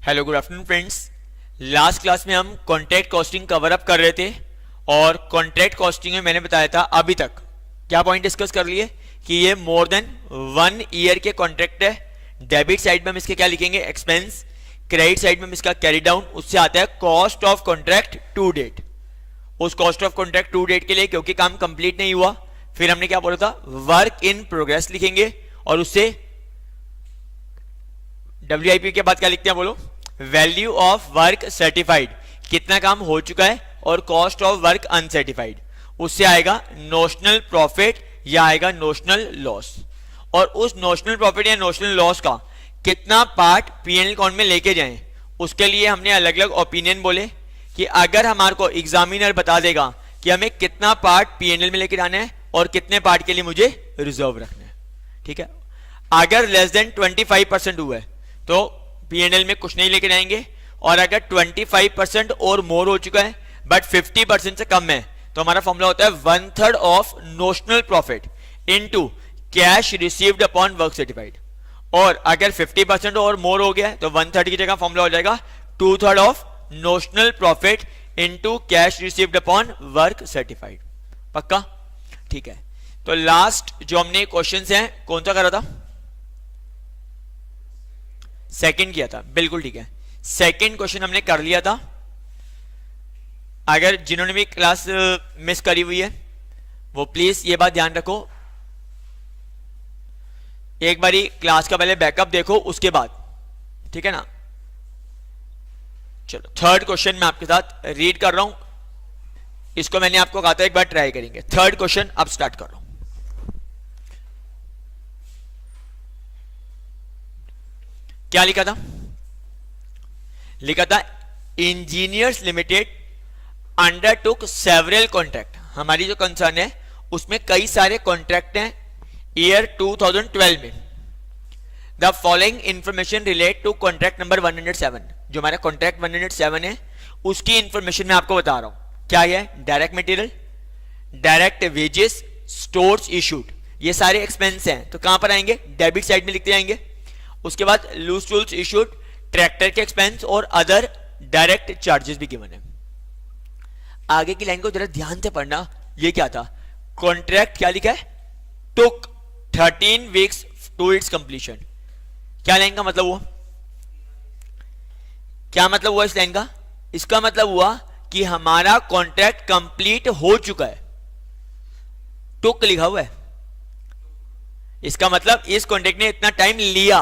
Hello good afternoon friends. Last class में हम contract costing cover up कर रहे थे और कॉन्ट्रैक्ट कॉस्टिंग में मैंने बताया था अभी तक क्या पॉइंट डिस्कस कर लिए कि ये मोर देन 1 ईयर के कॉन्ट्रैक्ट है। डेबिट साइड में हम इसके क्या लिखेंगे, एक्सपेंस। क्रेडिट साइड में हम इसका कैरी डाउन। उससे आता है cost of contract to date. उस cost of contract to date के लिए क्योंकि काम कंप्लीट नहीं हुआ, फिर हमने क्या बोला था, वर्क इन प्रोग्रेस लिखेंगे और उससे WIP के बाद क्या लिखते हैं बोलो, वैल्यू ऑफ वर्क सर्टिफाइड, कितना काम हो चुका है, और कॉस्ट ऑफ वर्क अनसर्टिफाइड। उससे आएगा नोशनल प्रॉफिट या आएगा नोशनल लॉस। और उस नोशनल प्रॉफिट या नोशनल लॉस का कितना पार्ट P&L अकाउंट में लेके जाएं, उसके लिए हमने अलग अलग ओपिनियन बोले कि अगर हमारे को एग्जामिनर बता देगा कि हमें कितना पार्ट P&L में लेके जाना है और कितने पार्ट के लिए मुझे रिजर्व रखना है, ठीक है। अगर लेस देन 25% हुआ है तो P&L में कुछ नहीं लेके जाएंगे, और अगर 25% और मोर हो चुका है बट 50% से कम है तो हमारा फॉर्मूला होता है 1/3 of notional profit into cash received upon work certified. और अगर 50% और मोर हो गया है तो 1/3 की जगह फॉर्मूला हो जाएगा 2/3 of notional profit into cash received upon work certified. पक्का, ठीक है। तो लास्ट जो हमने क्वेश्चंस हैं कौन सा करा था, सेकंड किया था, बिल्कुल ठीक है। सेकंड क्वेश्चन हमने कर लिया था। अगर जिन्होंने भी क्लास मिस करी हुई है वो प्लीज ये बात ध्यान रखो, एक बारी क्लास का पहले बैकअप देखो उसके बाद, ठीक है ना। चलो थर्ड क्वेश्चन मैं आपके साथ रीड कर रहा हूं, इसको मैंने आपको कहा था एक बार ट्राई करेंगे। थर्ड क्वेश्चन अब स्टार्ट कर रहा हूं। क्या लिखा था, लिखा था engineers limited undertook several contract. हमारी जो कंसर्न है उसमें कई सारे कॉन्ट्रैक्ट हैं ईयर 2012 में। The following information relate to contract number 107। जो हमारा कॉन्ट्रैक्ट 107 है उसकी इंफॉर्मेशन मैं आपको बता रहा हूं। क्या है, direct material, direct wages, stores issued, ये सारे एक्सपेंस हैं तो कहां पर आएंगे, डेबिट साइड में लिखते आएंगे। उसके बाद लूज टूल्स इशूड, ट्रैक्टर के एक्सपेंस और अदर डायरेक्ट चार्जेस भी गिवन है। आगे की लाइन को जरा ध्यान से पढ़ना, ये क्या था, कॉन्ट्रैक्ट क्या लिखा है, टुक 13 वीक्स टू इट्स कंप्लीशन। क्या लाइन का मतलब हुआ, क्या मतलब हुआ इस लाइन का, इसका मतलब हुआ कि हमारा कॉन्ट्रैक्ट कंप्लीट हो चुका है। टुक लिखा हुआ है, इसका मतलब इस कॉन्ट्रैक्ट ने इतना टाइम लिया,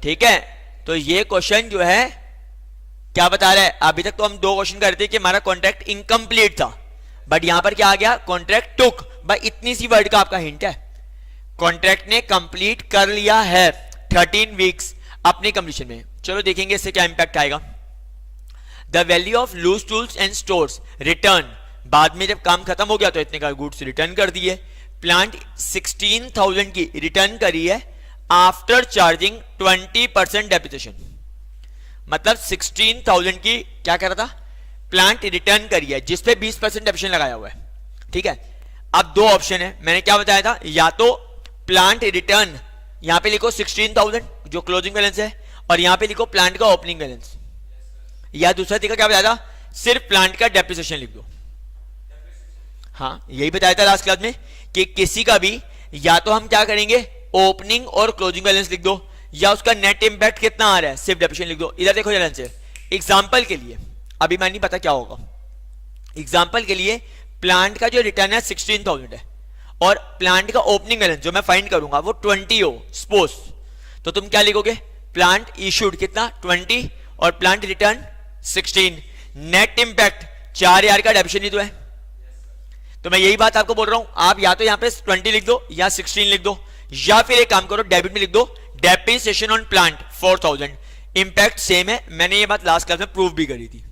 ठीक है। तो ये क्वेश्चन जो है क्या बता रहा है, अभी तक तो हम दो क्वेश्चन कर रहे थे कि हमारा कॉन्ट्रैक्ट इनकम्प्लीट था, बट यहां पर क्या आ गया, कॉन्ट्रैक्ट टुक। भाई इतनी सी वर्ड का आपका हिंट है, कॉन्ट्रैक्ट ने कंप्लीट कर लिया है 13 वीक्स अपने कंप्लीशन में। चलो देखेंगे इससे क्या इंपैक्ट आएगा। The value of loose tools and stores return, बाद में जब काम खत्म हो गया तो इतने का गुड्स रिटर्न कर दिए। प्लांट 16,000 की रिटर्न करी है आफ्टर चार्जिंग 20% डेप्रिसिएशन। मतलब 16,000 की क्या कर रहा था, प्लांट रिटर्न करी है जिसपे 20% डेप्रिसिएशन लगाया हुआ है, ठीक है। अब दो ऑप्शन है, मैंने क्या बताया था, या तो प्लांट रिटर्न यहां पे लिखो 16,000 जो क्लोजिंग बैलेंस है, और यहां पे लिखो प्लांट का ओपनिंग बैलेंस, या दूसरा तरीका क्या बताया था, सिर्फ प्लांट का डेप्रिसिएशन लिख दो। हाँ यही बताया था लास्ट क्लास में कि किसी का भी या तो हम क्या करेंगे, ओपनिंग और क्लोजिंग बैलेंस लिख दो, या उसका नेट इंपैक्ट कितना आ रहा है सिर्फ डेप्रिसिएशन लिख दो। इधर देखो जरा से एग्जांपल के लिए, अभी मैं नहीं पता क्या होगा, एग्जांपल के लिए प्लांट का जो रिटर्न है 16,000 है और प्लांट का ओपनिंग बैलेंस जो मैं फाइंड करूंगा वो 20 हो सपोज, तो तुम क्या लिखोगे, प्लांट इशूड कितना 20 और प्लांट रिटर्न 16, नेट इंपैक्ट 4,000 का डेप्रिसिएशन ही तो है। तो मैं यही बात आपको बोल रहा हूं, आप या तो यहां पे 20 लिख दो या 16 लिख दो, या फिर एक काम करो डेबिट में लिख दो depreciation on plant 4,000, impact same है। मैंने ये बात लास्ट क्लास में प्रूव भी करी थी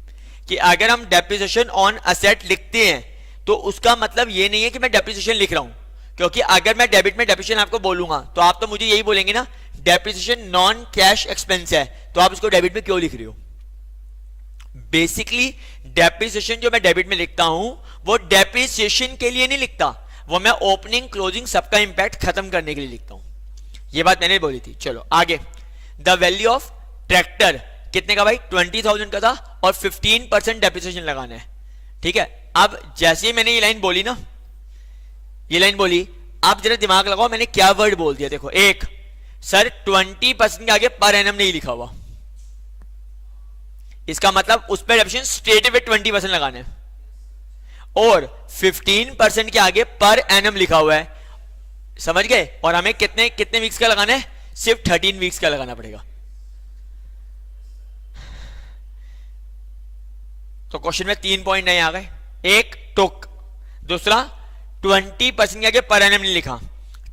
कि अगर हम डेप्रिसिएशन ऑन असेट लिखते हैं तो उसका मतलब ये नहीं है कि मैं डेप्रिसिएशन लिख रहा हूं, क्योंकि अगर मैं डेबिट में डेप्रिसिएशन आपको बोलूंगा तो आप तो मुझे यही बोलेंगे ना, डेप्रिसिएशन नॉन कैश एक्सपेंस है तो आप इसको डेबिट में क्यों लिख रहे हो। बेसिकली डेप्रिसिएशन जो मैं डेबिट में लिखता हूं वो डेप्रिसिएशन के लिए नहीं लिखता, वो मैं ओपनिंग क्लोजिंग सबका इंपैक्ट खत्म करने के लिए लिखता हूं। ये बात मैंने बोली थी। चलो आगे, द वैल्यू ऑफ ट्रैक्टर कितने का भाई, 20,000 का था और 15% डेप्रिसिएशन लगाना है। ठीक है, अब जैसे ही मैंने ये लाइन बोली ना, ये लाइन बोली, आप जरा दिमाग लगाओ मैंने क्या वर्ड बोल दिया। देखो, एक सर 20% के आगे पर एनम नहीं लिखा हुआ, इसका मतलब उस पर डेप्रिसिएशन स्ट्रेट अवे 20% लगाना है, और 15% के आगे पर एनम लिखा हुआ है, समझ गए। और हमें कितने कितने वीक्स का लगाना है, सिर्फ 13 वीक्स का लगाना पड़ेगा। तो क्वेश्चन में 3 पॉइंट नए आ गए, एक टुक, दूसरा 20% के आगे पर एनम नहीं लिखा,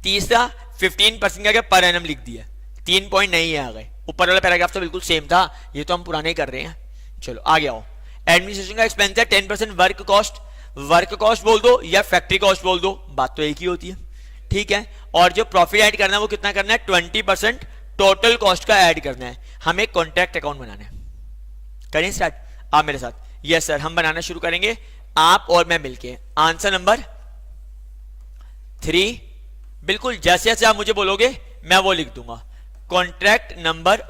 तीसरा 15% के आगे पर एनम लिख दिया। 3 पॉइंट नहीं आ गए। ऊपर वाला पैराग्राफ तो बिल्कुल सेम था, ये तो हम पुराने ही कर रहे हैं। चलो आगे आओ। एडमिनिस्ट्रेशन का एक्सपेंस है 10% वर्क कॉस्ट, वर्क कॉस्ट बोल दो या फैक्ट्री कॉस्ट बोल दो, बात तो एक ही होती है। ठीक है, और जो प्रॉफिट ऐड करना है वो कितना करना है, 20% टोटल कॉस्ट का ऐड करना है। हमें कॉन्ट्रैक्ट अकाउंट बनाना है। करें स्टार्ट आप मेरे साथ। यस सर, हम बनाना शुरू करेंगे, आप और मैं मिलके। आंसर नंबर 3, बिल्कुल जैसे जैसे आप मुझे बोलोगे मैं वो लिख दूंगा। Contract number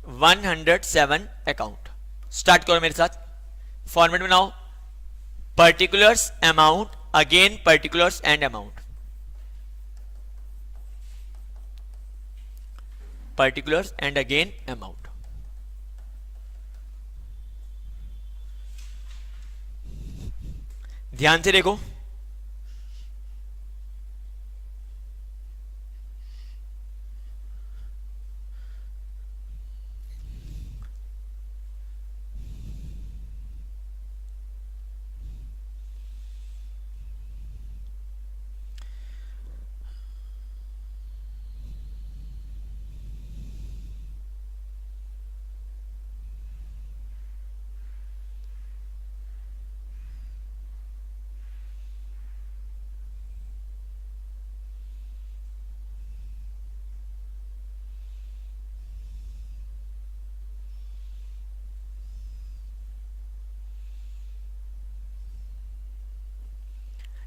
107 account. स्टार्ट करो मेरे साथ, फॉर्मेट बनाओ, particulars amount, again particulars and amount, particulars and again amount. ध्यान से देखो,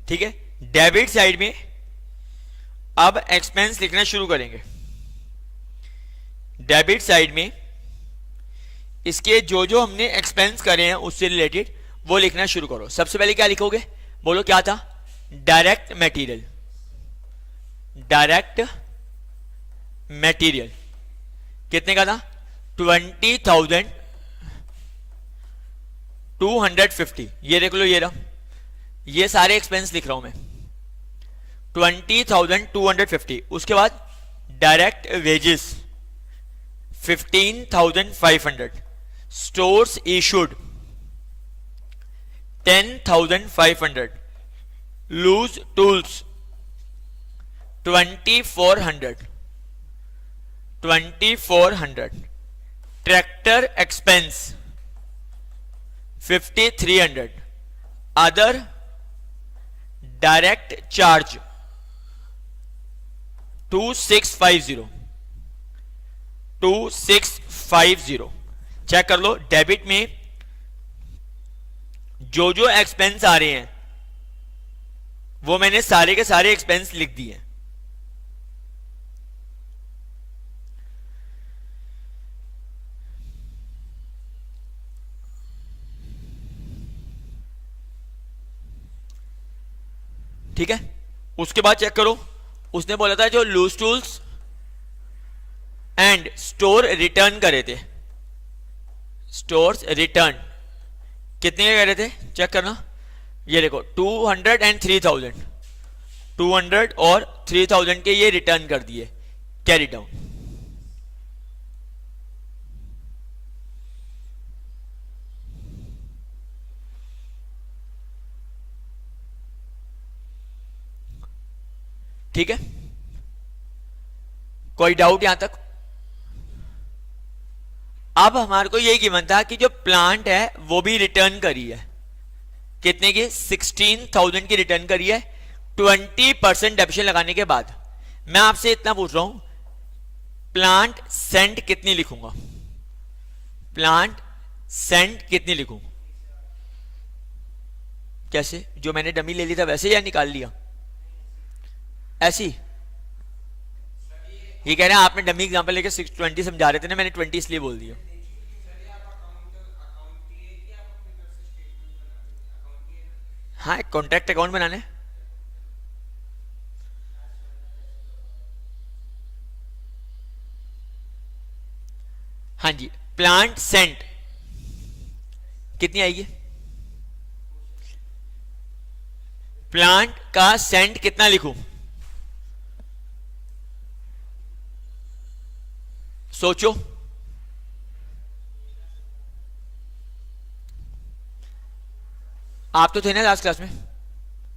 ठीक है। डेबिट साइड में अब एक्सपेंस लिखना शुरू करेंगे। डेबिट साइड में इसके जो जो हमने एक्सपेंस करे हैं उससे रिलेटेड वो लिखना शुरू करो। सबसे पहले क्या लिखोगे, बोलो क्या था, डायरेक्ट मटेरियल। डायरेक्ट मटेरियल कितने का था, 20,250। ये देख लो, ये रहा, ये सारे एक्सपेंस लिख रहा हूं मैं, 20,250। उसके बाद direct wages 15,500, stores issued 10,500, loose tools 2,400, tractor expense 5,300, other direct charge 2650। Check कर लो, डेबिट में जो जो एक्सपेंस आ रहे हैं वो मैंने सारे के सारे एक्सपेंस लिख दिए हैं। ठीक है, उसके बाद चेक करो, उसने बोला था जो loose tools and store return करे थे, स्टोर्स रिटर्न कितने के करे थे, चेक करना। ये देखो 200 एंड 3,000, 200 और 3,000 के ये रिटर्न कर दिए, कैरी डाउन। ठीक है, कोई डाउट यहां तक। अब हमारे को यही गिवन था कि जो प्लांट है वो भी रिटर्न करी है, कितने की, 16,000 की रिटर्न करी है 20% डेप्रिसिएशन लगाने के बाद। मैं आपसे इतना पूछ रहा हूं, प्लांट सेंट कितनी लिखूंगा, प्लांट सेंट कितनी लिखूं, कैसे, जो मैंने डमी ले लिया था वैसे या निकाल लिया, ऐसी ये कह रहे हैं आपने डमी एग्जांपल लेके 620 समझा रहे थे ना, मैंने 20 इसलिए बोल दिया। हाँ, कॉन्ट्रैक्ट अकाउंट बनाने। हाँ जी, प्लांट सेंट कितनी आएगी? प्लांट का सेंट कितना लिखूं? सोचो। आप तो थे ना लास्ट क्लास में?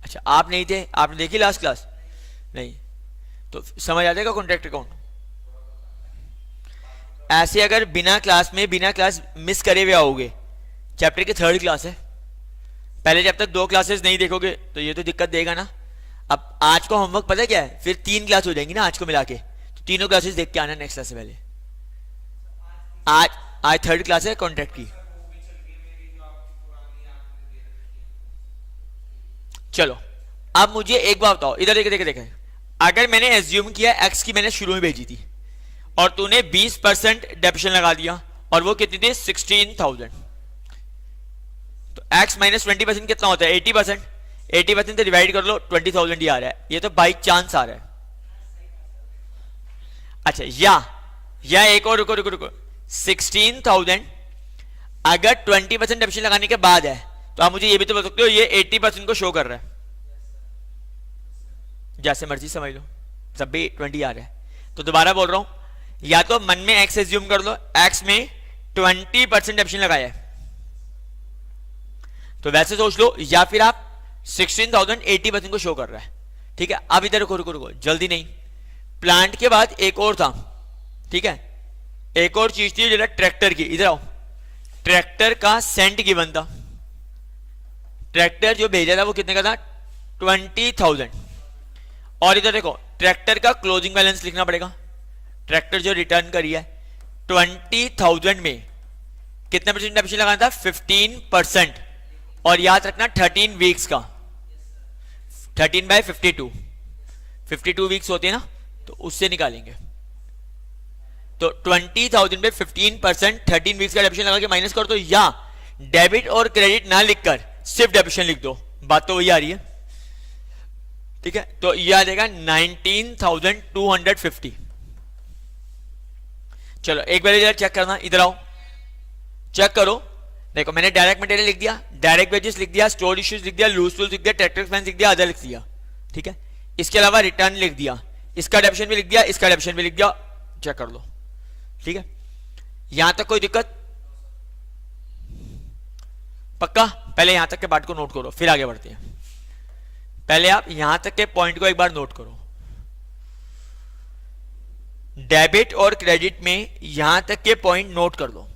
अच्छा, आप नहीं थे, आपने देखी लास्ट क्लास? नहीं, तो समझ आ जाएगा कॉन्ट्रैक्ट अकाउंट। ऐसे अगर बिना क्लास मिस करे हुए आओगे, चैप्टर की 3rd क्लास है, पहले जब तक 2 क्लासेस नहीं देखोगे तो ये तो दिक्कत देगा ना। अब आज को होमवर्क पता क्या है, फिर 3 क्लास हो जाएंगी ना आज को मिला के, तो तीनों क्लासेस देख के आना नेक्स्ट क्लास से पहले। आज 3rd क्लास है कॉन्ट्रैक्ट की। चलो, अब मुझे एक बात बताओ, इधर देखे देखे देखे, अगर मैंने एज्यूम किया एक्स की मैंने शुरू में भेजी थी और तूने 20% डेप्शन लगा दिया और वो कितनी थी? 16,000। तो x माइनस 20% कितना होता है? 80%। 80% से डिवाइड कर लो, 20,000 ही आ रहा है। ये तो बाई चांस आ रहा है। अच्छा, या एक और, रुको रुको रुको, 16,000 अगर 20% डेप्शन लगाने के बाद है तो आप मुझे ये भी तो बता सकते हो ये 80% को शो कर रहा है। जैसे मर्जी समझ लो, सब भी 20 आ रहा है। तो दोबारा बोल रहा हूं, या तो मन में x एज्यूम कर लो, x में 20% डेप्शन लगाया है तो वैसे सोच लो, या फिर आप 16,000 80% को शो कर रहा है। ठीक है, अब इधर रुको रुको रुको, जल्दी नहीं। प्लांट के बाद एक और था, ठीक है, एक और चीज थी जो ट्रैक्टर की। इधर आओ, ट्रैक्टर का सेंट गिवन था। ट्रैक्टर जो भेजा था वो कितने का था? 20,000। और इधर देखो, ट्रैक्टर का क्लोजिंग बैलेंस लिखना पड़ेगा। ट्रैक्टर जो रिटर्न करी है 20,000 में कितने परसेंट डेप्शन लगाना था? 15%। और याद रखना 13 वीक्स का, 13 बाय 52 वीक्स होते हैं ना, तो उससे निकालेंगे। तो 20,000 पे 15% 13 वीक्स का डेप्शन लगा के माइनस कर दो, या डेबिट और क्रेडिट ना लिखकर सिर्फ डेप्शन लिख दो, बात तो वही आ रही है। ठीक है, तो ये आ जाएगा 19,250। चलो एक बार इधर चेक करना, इधर आओ चेक करो। देखो, मैंने डायरेक्ट मटेरियल लिख दिया, डायरेक्ट वेजेस लिख दिया, स्टोर इश्यूज लिख दिया, लूज टूल्स लिख दिया, ट्रैक्टर एक्सपेंस लिख दिया, अदर लिख दिया। ठीक है, इसके अलावा रिटर्न लिख दिया, इसका डेप्शन भी लिख दिया, इसका डेप्शन भी लिख दिया, चेक कर लो। ठीक है, यहां तक कोई दिक्कत? पक्का? पहले यहां तक के पार्ट को नोट करो, फिर आगे बढ़ते हैं। पहले आप यहां तक के पॉइंट को एक बार नोट करो। डेबिट और क्रेडिट में यहां तक के पॉइंट नोट कर लो।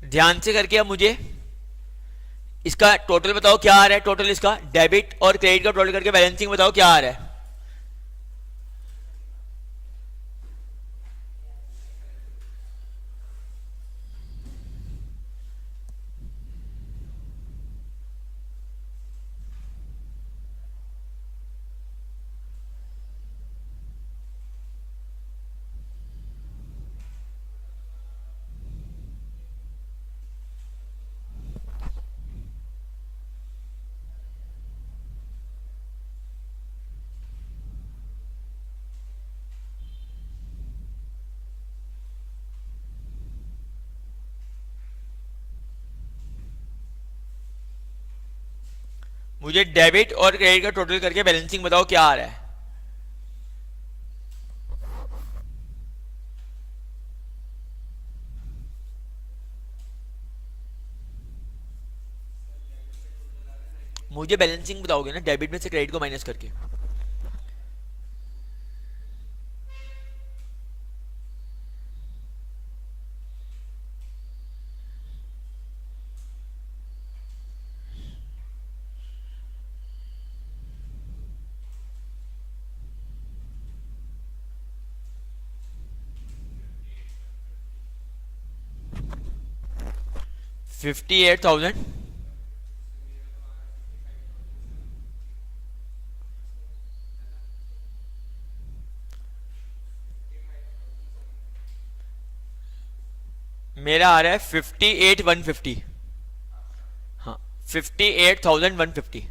ध्यान से करके अब मुझे इसका टोटल बताओ क्या आ रहा है। टोटल इसका डेबिट और क्रेडिट का टोटल करके बैलेंसिंग बताओ क्या आ रहा है। मुझे डेबिट और क्रेडिट का टोटल करके बैलेंसिंग बताओ क्या आ रहा है। मुझे बैलेंसिंग बताओगे ना, डेबिट में से क्रेडिट को माइनस करके। $58,000 मेरा आ रहा है 58,150। हाँ 58,150।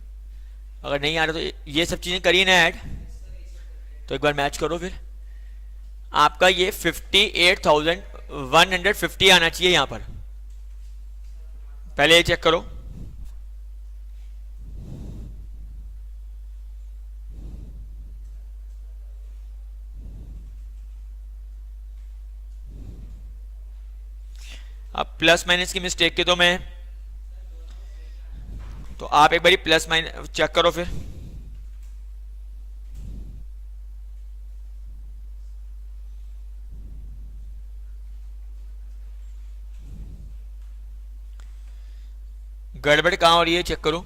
अगर नहीं आ रहा तो ये सब चीजें करिए ना ऐड, तो एक बार मैच करो फिर। आपका ये 58,150 आना चाहिए यहां पर, पहले ये चेक करो। अब प्लस माइनस की मिस्टेक के तो मैं, तो आप एक बारी प्लस माइनस चेक करो फिर। गड़बड़ कहां हो रही है चेक करो।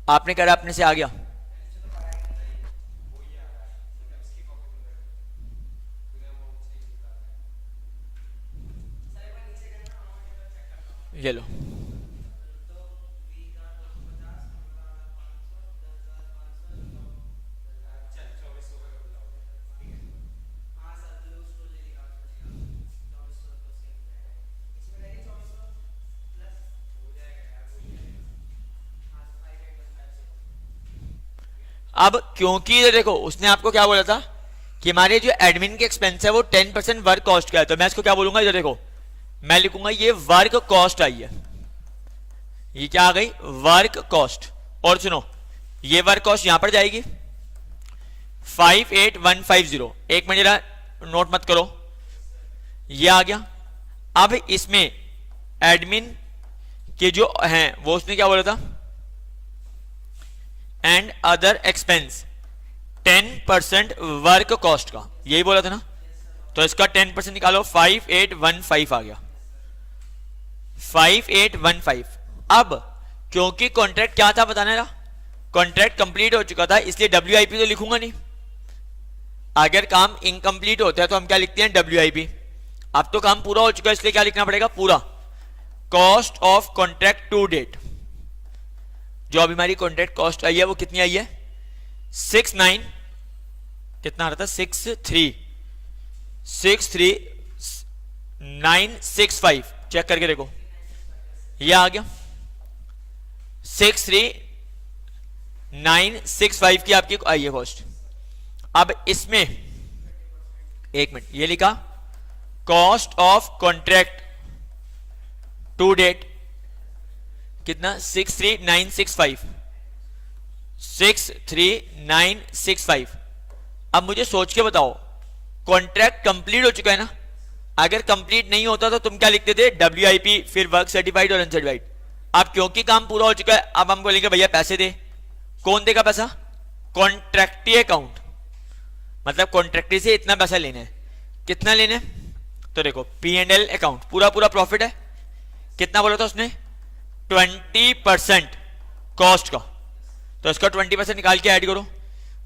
आपने करा, अपने से आ गया। ये लो, अब क्योंकि ये देखो उसने आपको क्या बोला था कि हमारे जो एडमिन के एक्सपेंस है वो 10% वर्क कॉस्ट का है, तो मैं इसको क्या बोलूंगा, इधर देखो मैं लिखूंगा ये वर्क कॉस्ट आई है। ये क्या आ गई, वर्क कॉस्ट। और सुनो ये वर्क कॉस्ट यहां पर जाएगी 58,150। एक मिनट जरा नोट मत करो, ये आ गया। अब इसमें एडमिन के जो हैं वो उसने क्या बोला था, and other expense 10% work cost का, यही बोला था ना। तो इसका 10% निकालो, 5815 आ गया, 5815। अब क्योंकि कॉन्ट्रैक्ट क्या था बताना रहा, कॉन्ट्रैक्ट कंप्लीट हो चुका था, इसलिए WIP तो लिखूंगा नहीं। अगर काम इनकम्प्लीट होता है तो हम क्या लिखते हैं, WIP। अब तो काम पूरा हो चुका है इसलिए क्या लिखना पड़ेगा, पूरा। Cost of contract to date, जो अभी हमारी कॉन्ट्रैक्ट कॉस्ट आई है वो कितनी आई है, 69, कितना आ रहा था, 63,965। चेक करके देखो, ये आ गया 63,965 की आपकी आई है कॉस्ट। अब इसमें एक मिनट, ये लिखा cost of contract to date कितना, 63,965, 63,965। अब मुझे सोच के बताओ, कॉन्ट्रैक्ट कंप्लीट हो चुका है ना। अगर कंप्लीट नहीं होता तो तुम क्या लिखते थे, WIP फिर वर्क सर्टिफाइड और अनसर्टिफाइड। अब क्योंकि काम पूरा हो चुका है, अब हम बोलेंगे भैया पैसे दे। कौन देगा पैसा, कॉन्ट्रैक्टी अकाउंट, मतलब कॉन्ट्रैक्टी से इतना पैसा लेना है। कितना लेना है, तो देखो P&L अकाउंट, पूरा पूरा प्रॉफिट है। कितना बोला था उसने, 20% कॉस्ट का, तो इसका 20% निकाल के ऐड करो,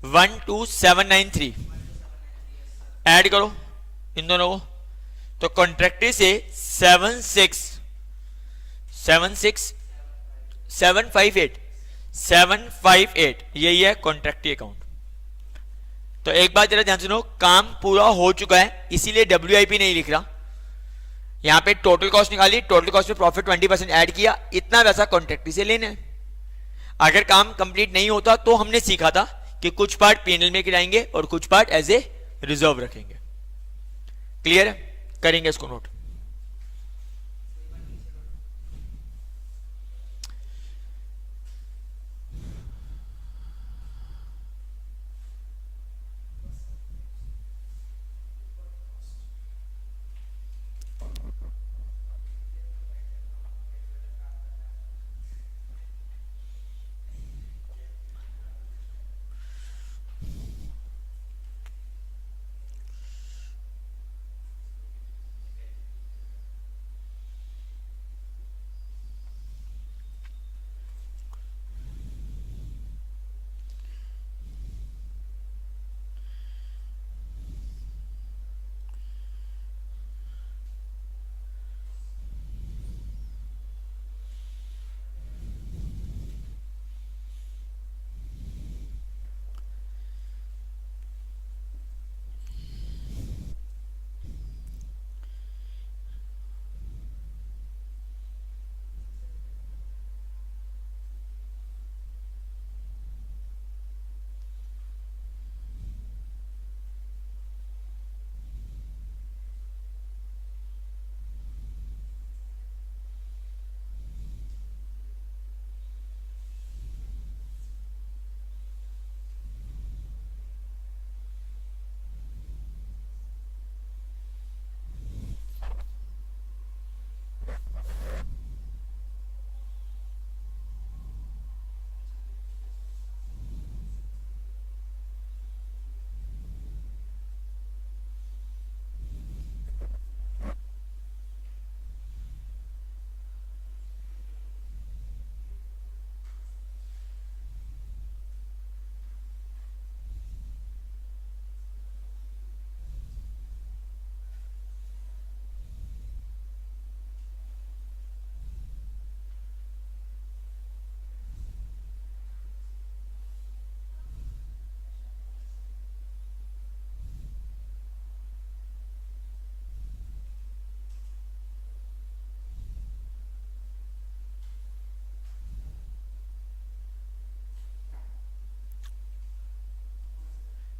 12,793 ऐड करो इन दोनों को। तो कॉन्ट्रैक्टी से 758 यही है कॉन्ट्रैक्टी अकाउंट। तो एक बात जरा ध्यान सुनो, काम पूरा हो चुका है इसीलिए WIP नहीं लिख रहा। यहां पे टोटल कॉस्ट निकाली, टोटल कॉस्ट में प्रॉफिट 20% ऐड किया, इतना पैसा कॉन्ट्रैक्टी से लेना है। अगर काम कंप्लीट नहीं होता तो हमने सीखा था कि कुछ पार्ट P&L में गिराएंगे और कुछ पार्ट एज ए रिजर्व रखेंगे। क्लियर है, करेंगे इसको नोट।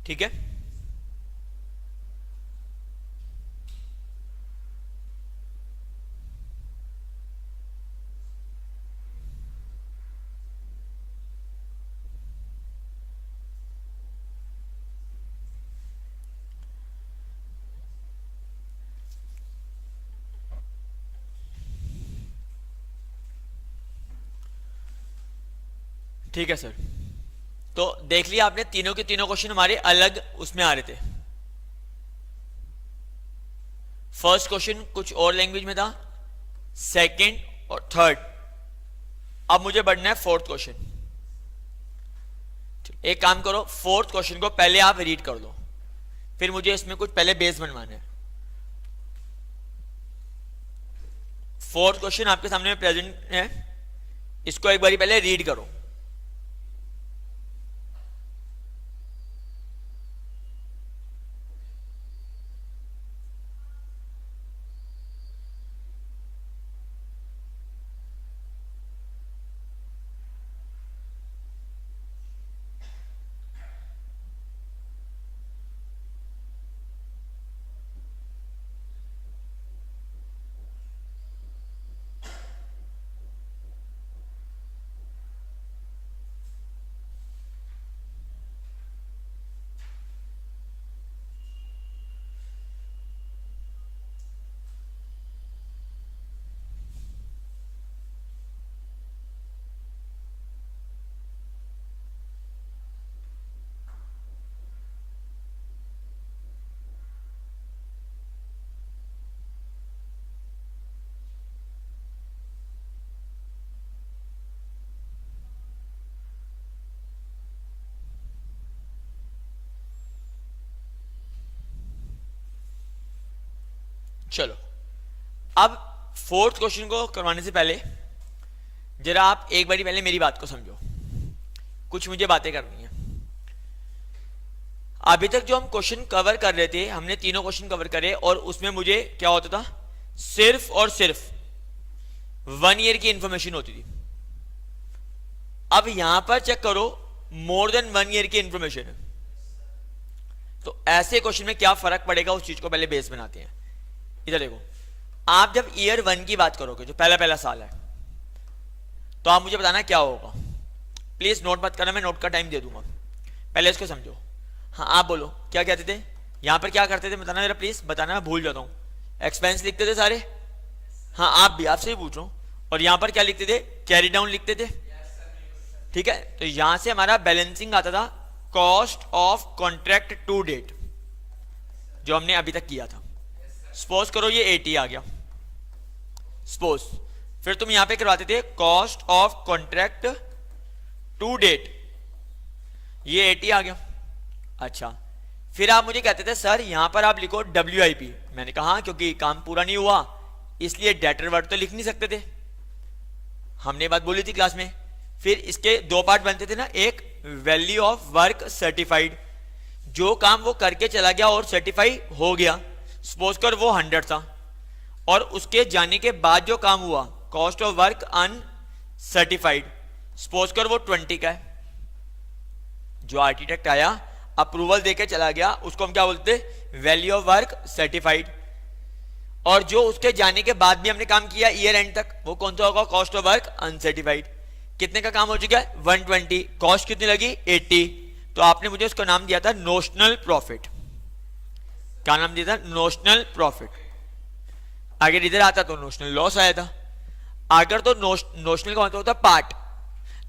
ठीक है, ठीक है सर। तो देख लिया आपने, तीनों के तीनों क्वेश्चन हमारे अलग उसमें आ रहे थे। फर्स्ट क्वेश्चन कुछ और लैंग्वेज में था, सेकंड और थर्ड। अब मुझे बढ़ना है फोर्थ क्वेश्चन। एक काम करो, फोर्थ क्वेश्चन को पहले आप रीड कर लो, फिर मुझे इसमें कुछ पहले बेस बनवाना है। फोर्थ क्वेश्चन आपके सामने में प्रेजेंट है, इसको एक बारी पहले रीड करो। चलो, अब फोर्थ क्वेश्चन को करवाने से पहले जरा आप एक बारी पहले मेरी बात को समझो, कुछ मुझे बातें करनी है। अभी तक जो हम क्वेश्चन कवर कर रहे थे, हमने तीनों क्वेश्चन कवर करे और उसमें मुझे क्या होता था, सिर्फ और सिर्फ 1 ईयर की इंफॉर्मेशन होती थी। अब यहां पर चेक करो, मोर देन 1 ईयर की इंफॉर्मेशन है। तो ऐसे क्वेश्चन में क्या फर्क पड़ेगा, उस चीज को पहले बेस बनाते हैं। इधर देखो, आप जब ईयर 1 की बात करोगे, जो पहला पहला साल है, तो आप मुझे बताना क्या होगा। प्लीज नोट मत करना, मैं नोट का टाइम दे दूंगा, पहले इसको समझो। हाँ आप बोलो, क्या कहते थे यहां पर, क्या करते थे बताना जरा, प्लीज बताना, मैं भूल जाता हूं। एक्सपेंस लिखते थे सारे, हाँ आप भी, आपसे ही पूछ रहा हूं। और यहां पर क्या लिखते थे, कैरी डाउन लिखते थे, ठीक है। तो यहां से हमारा बैलेंसिंग आता था, cost of contract to date, जो हमने अभी तक किया था। सपोज करो ये 80 आ गया, सपोज, फिर तुम यहां पे करवाते थे cost of contract to date, ये 80 आ गया। अच्छा, फिर आप मुझे कहते थे सर यहां पर आप लिखो WIP। मैंने कहा क्योंकि काम पूरा नहीं हुआ इसलिए डेटर वर्ड तो लिख नहीं सकते थे, हमने बात बोली थी क्लास में। फिर इसके दो पार्ट बनते थे ना, एक वैल्यू ऑफ वर्क सर्टिफाइड, जो काम वो करके चला गया और सर्टिफाई हो गया, सपोज कर वो 100 था, और उसके जाने के बाद जो काम हुआ, cost of work uncertified, suppose कर वो 20 का है। जो आर्किटेक्ट आया अप्रूवल देके चला गया, उसको हम क्या बोलते, वैल्यू ऑफ वर्क सर्टिफाइड। और जो उसके जाने के बाद भी हमने काम किया ईयर एंड तक, वो कौन सा होगा, कॉस्ट ऑफ वर्क अनसर्टिफाइड। कितने का काम हो चुका है, 120, कॉस्ट कितनी लगी 80, तो आपने मुझे उसका नाम दिया था नोशनल प्रॉफिट। क्या नाम दिया था, नोशनल प्रॉफिट। अगर इधर आता तो नोशनल लॉस आया था, अगर तो नोशनल का मतलब होता है पार्ट,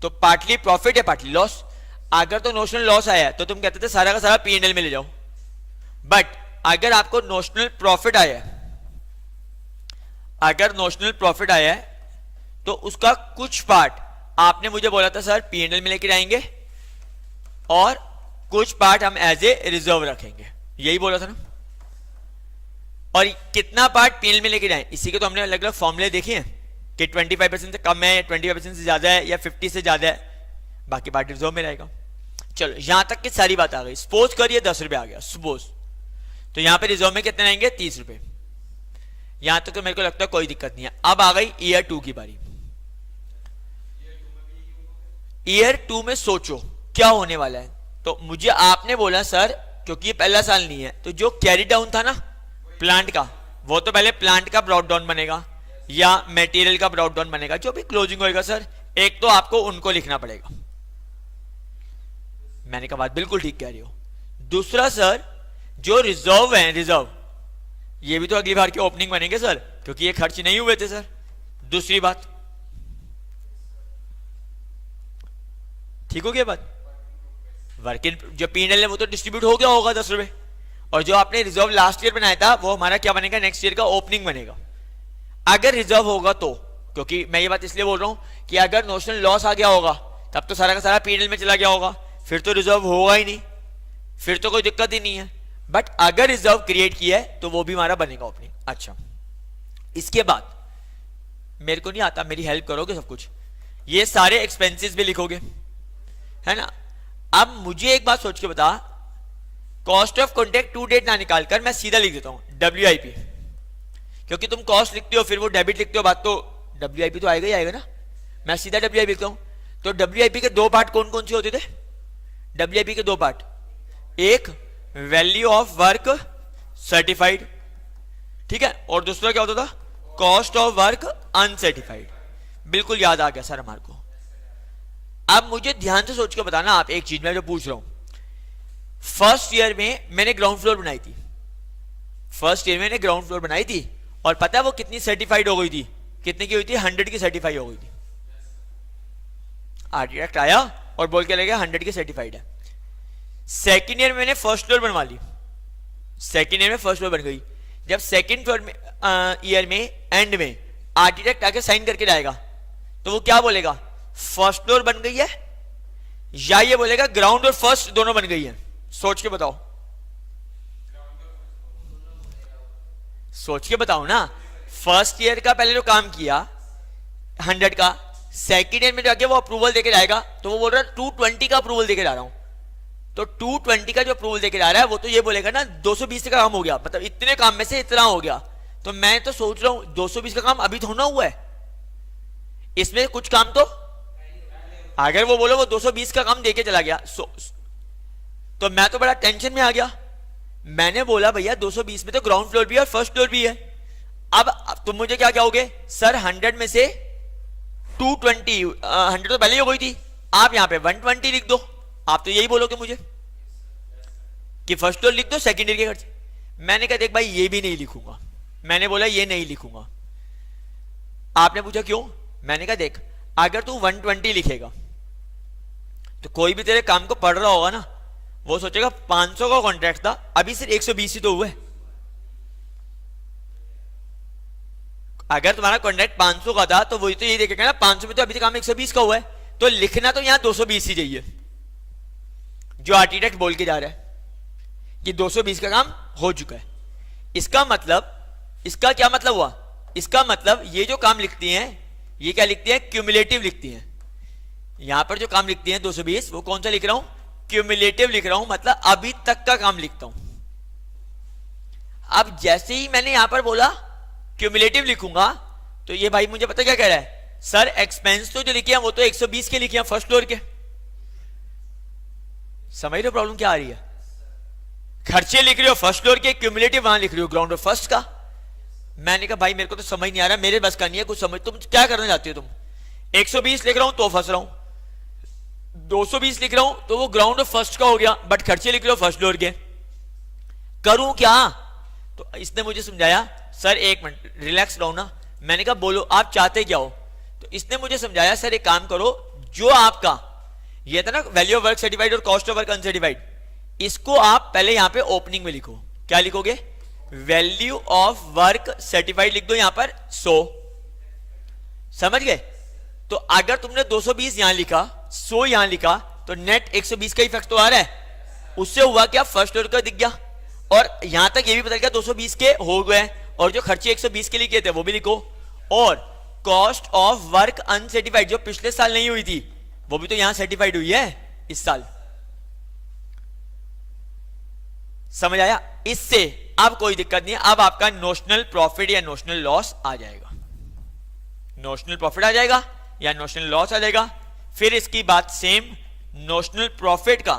तो पार्टली प्रॉफिट है पार्टली लॉस। अगर तो नोशनल लॉस आया तो तुम कहते थे सारा का सारा P&L में ले जाओ। बट अगर आपको नोशनल प्रॉफिट आया है, अगर नोशनल प्रॉफिट आया है तो उसका कुछ पार्ट आपने मुझे बोला था सर P&L में लेकर आएंगे और कुछ पार्ट हम एज ए रिजर्व रखेंगे, यही बोला था ना। और कितना पार्ट P&L में लेकर आए, इसी के तो हमने अलग अलग फॉर्मूले देखे हैं कि 25% से कम है, 25% से ज्यादा है, या 50 से ज्यादा है, बाकी पार्ट रिजर्व में रहेगा। चलो यहां तक की सारी बात आ गई। सपोज करिए 10 रुपए आ गया, सपोज, तो यहां पे रिजर्व में कितने रहेंगे, 30 रुपए। यहां तक तो मेरे को लगता है कोई दिक्कत नहीं है। अब आ गई ईयर 2 की बारी। ईयर 2 में सोचो क्या होने वाला है। तो मुझे आपने बोला सर क्योंकि ये पहला साल नहीं है, तो जो कैरी डाउन था ना प्लांट का, वो तो पहले प्लांट का ब्रॉट डाउन बनेगा या मटेरियल का ब्रॉट डाउन बनेगा, जो भी क्लोजिंग होएगा सर, एक तो आपको उनको लिखना पड़ेगा। मैंने कहा बात बिल्कुल ठीक कह रही हो। दूसरा सर, जो रिजर्व है, रिजर्व ये भी तो अगली बार के ओपनिंग बनेंगे सर, क्योंकि ये खर्च नहीं हुए थे सर। दूसरी बात, ठीक हो गया बात, वर्क इन जो पीएनएल है वो तो डिस्ट्रीब्यूट हो गया होगा 10 रुपए, और जो आपने रिजर्व लास्ट ईयर बनाया था वो हमारा क्या बनेगा, नेक्स्ट ईयर का ओपनिंग बनेगा। अगर रिजर्व होगा तो, क्योंकि मैं ये बात इसलिए बोल रहा हूं कि अगर नोशनल लॉस आ गया होगा तब तो सारा का सारा पीएनएल में चला गया होगा, फिर तो रिजर्व होगा ही नहीं, फिर तो कोई दिक्कत ही नहीं है। बट अगर रिजर्व क्रिएट किया है तो वो भी हमारा बनेगा ओपनिंग। अच्छा, इसके बाद मेरे को नहीं आता, मेरी हेल्प करोगे सब कुछ, ये सारे एक्सपेंसेस भी लिखोगे, है ना। अब मुझे एक बात सोच के बता, cost of contract to date ना निकालकर मैं सीधा लिख देता हूं WIP, क्योंकि तुम कॉस्ट लिखते हो फिर वो डेबिट लिखते हो, बात तो WIP तो आएगा ही आएगा ना। मैं सीधा WIP लिखता हूं। तो WIP के दो पार्ट कौन कौन से होते थे? WIP के दो पार्ट, एक वैल्यू ऑफ वर्क सर्टिफाइड, ठीक है, और दूसरा क्या होता था, कॉस्ट ऑफ वर्क अनसर्टिफाइड। बिल्कुल याद आ गया सर हमारे को। अब मुझे ध्यान से सोच के बताना आप एक चीज, मैं जो पूछ रहा हूं, फर्स्ट ईयर में मैंने ग्राउंड फ्लोर बनाई थी, फर्स्ट ईयर में मैंने ग्राउंड फ्लोर बनाई थी, और पता है वो कितनी सर्टिफाइड हो गई थी, कितने की हुई थी, 100 की सर्टिफाई हो गई थी। आर्किटेक्ट आया और बोल के लगे 100 की सर्टिफाइड है। सेकेंड ईयर में मैंने फर्स्ट फ्लोर बनवा ली, सेकेंड ईयर में फर्स्ट फ्लोर बन गई। जब सेकेंड फ्लोर में ईयर में एंड में आर्किटेक्ट आके साइन करके जाएगा तो वो क्या बोलेगा, फर्स्ट फ्लोर बन गई है, या ये बोलेगा ग्राउंड और फर्स्ट दोनों बन गई है? सोच के बताओ, सोच के बताओ ना। फर्स्ट ईयर का पहले जो काम किया 100 का, सेकेंड ईयर में जाके वो अप्रूवल देके जाएगा तो वो बोल रहा है 220 का अप्रूवल देके जा रहा हूं, तो 220 का जो अप्रूवल देके जा रहा है वो तो ये बोलेगा ना 220 का काम हो गया, मतलब इतने काम में से इतना हो गया। तो मैं तो सोच रहा हूं 220 का काम अभी थोड़ा हुआ है, इसमें कुछ काम तो, अगर वो बोलो वो 220 का काम देके चला गया तो मैं तो बड़ा टेंशन में आ गया। मैंने बोला भैया 220 में तो ग्राउंड फ्लोर भी है और फर्स्ट फ्लोर भी है। अब तुम मुझे क्या कहोगे, सर 100 में से 220, 100 तो पहले ही हो गई थी, आप यहां पे 120 लिख दो। आप तो यही बोलोगे मुझे कि फर्स्ट फ्लोर लिख दो सेकेंड ईयर के खर्च। मैंने कहा देख भाई ये भी नहीं लिखूंगा, मैंने बोला ये नहीं लिखूंगा। आपने पूछा क्यों? मैंने कहा देख अगर तू 120 लिखेगा तो कोई भी तेरे काम को पढ़ रहा होगा ना, वो सोचेगा 500 का कॉन्ट्रैक्ट था, अभी सिर्फ 120 ही तो हुए। अगर तुम्हारा कॉन्ट्रैक्ट 500 का था तो वही तो यही देखेगा ना 500 में तो अभी तक काम 120 का हुआ है, तो लिखना तो यहां 220 ही चाहिए। जो आर्किटेक्ट बोल के जा रहा है कि 220 का काम हो चुका है, इसका मतलब, इसका क्या मतलब हुआ, इसका मतलब ये जो काम लिखती हैं ये क्या लिखती हैं, क्यूमुलेटिव लिखती हैं। यहां पर जो काम लिखती हैं 220, वो कौन सा लिख रहा हूं, क्यूमुलेटिव लिख रहा हूं, मतलब अभी तक का काम लिखता हूं। अब जैसे ही मैंने यहां पर बोला क्यूमुलेटिव लिखूंगा तो ये भाई मुझे पता क्या कह रहा है, सर एक्सपेंस तो जो लिखे हैं वो तो 120 के लिखे हैं फर्स्ट फ्लोर के। समझ रहे हो प्रॉब्लम क्या आ रही है? खर्चे लिख रहे हो फर्स्ट फ्लोर के, क्यूमुलेटिव वहां लिख रहे हो ग्राउंड और फर्स्ट का। मैंने कहा भाई मेरे को तो समझ नहीं आ रहा, मेरे बस का नहीं है कुछ समझ, तुम क्या करना चाहते हो? तुम 120 लिख रहा हूं तो फंस रहा हूं, 220 लिख रहा हूं तो वो ग्राउंड और फर्स्ट का हो गया, बट खर्चे लिख रहे हो फर्स्ट फ्लोर के, करूं क्या? तो इसने मुझे समझाया, सर एक मिनट रिलैक्स रहो ना। मैंने कहा बोलो आप चाहते क्या हो? तो इसने मुझे समझाया, सर एक काम करो, जो आपका ये था ना वैल्यू ऑफ वर्क सर्टिफाइड और कॉस्ट ऑफ वर्क अनसर्टिफाइड, इसको आप पहले यहां पे ओपनिंग में लिखो। क्या लिखोगे? वैल्यू ऑफ वर्क सर्टिफाइड लिख दो यहां पर 100। समझ गए? तो अगर तुमने 220 यहां लिखा, 100 यहां लिखा, तो नेट 120 का इफेक्ट तो आ रहा है। उससे हुआ क्या, फर्स्ट फ्लोर का दिख गया, और यहां तक ये भी पता गया 220 के हो गए, और जो खर्चे 120 के लिए किए थे वो भी लिखो, और कॉस्ट ऑफ वर्क अनसर्टिफाइड जो पिछले साल नहीं हुई थी वो भी तो यहां सर्टिफाइड हुई है इस साल। समझ आया? इससे अब कोई दिक्कत नहीं है, अब आपका नोशनल प्रॉफिट या नोशनल लॉस आ जाएगा, नोशनल प्रॉफिट आ जाएगा या नोशनल लॉस आ जाएगा। फिर इसकी बात सेम, नोशनल प्रॉफिट का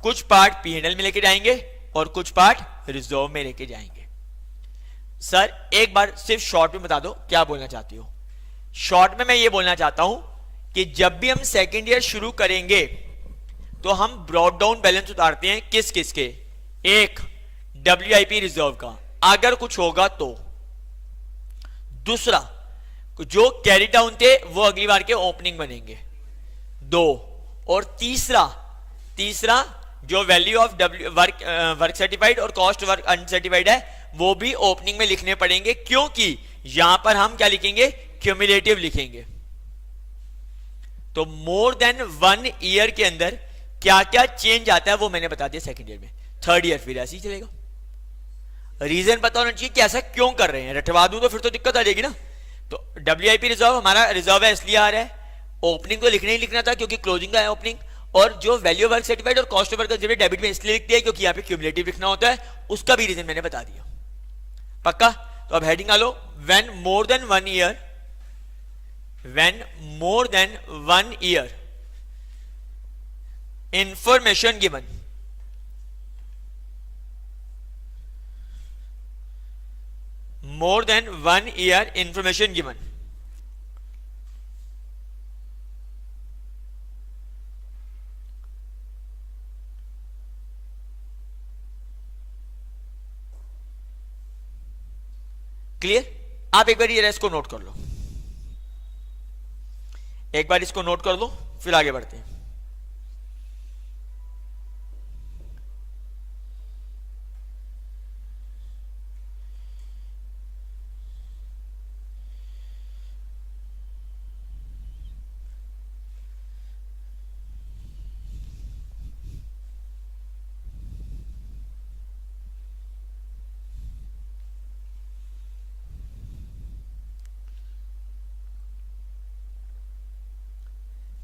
कुछ पार्ट पीएनएल में लेके जाएंगे और कुछ पार्ट रिजर्व में लेके जाएंगे। सर एक बार सिर्फ शॉर्ट में बता दो क्या बोलना चाहती हो। शॉर्ट में मैं ये बोलना चाहता हूं कि जब भी हम सेकेंड ईयर शुरू करेंगे तो हम ब्रॉड डाउन बैलेंस उतारते हैं किस किस के, एक WIP रिजर्व का अगर कुछ होगा तो, दूसरा जो कैरी डाउन थे वो अगली बार के ओपनिंग बनेंगे, दो, और तीसरा जो वैल्यू ऑफ वर्क सर्टिफाइड और कॉस्ट वर्क अनसर्टिफाइड है वो भी ओपनिंग में लिखने पड़ेंगे, क्योंकि यहां पर हम क्या लिखेंगे, क्यूमुलेटिव लिखेंगे। तो मोर देन 1 ईयर के अंदर क्या क्या चेंज आता है वो मैंने बता दिया सेकेंड ईयर में। थर्ड ईयर फिर ऐसे ही चलेगा। रीजन पता होना चाहिए कि ऐसा क्यों कर रहे हैं, रटवा दूं तो फिर तो दिक्कत आ जाएगी ना। तो WIP रिजर्व हमारा रिजर्व है इसलिए आ रहा है, ओपनिंग तो लिखना ही लिखना था क्योंकि क्लोजिंग का है ओपनिंग, और जो वैल्यू वर्क सर्टिफाइड और कॉस्ट वर्क का डेबिट में इसलिए लिखते हैं क्योंकि यहाँ पे क्यूमुलेटिव लिखना होता है, उसका भी रीजन मैंने बता दिया। पक्का? तो अब हेडिंग डालो, when more than 1 year, when more than 1 year information given, more than 1 year information given, clear? आप एक बार ये इसको नोट कर लो, एक बार इसको नोट कर लो फिर आगे बढ़ते हैं।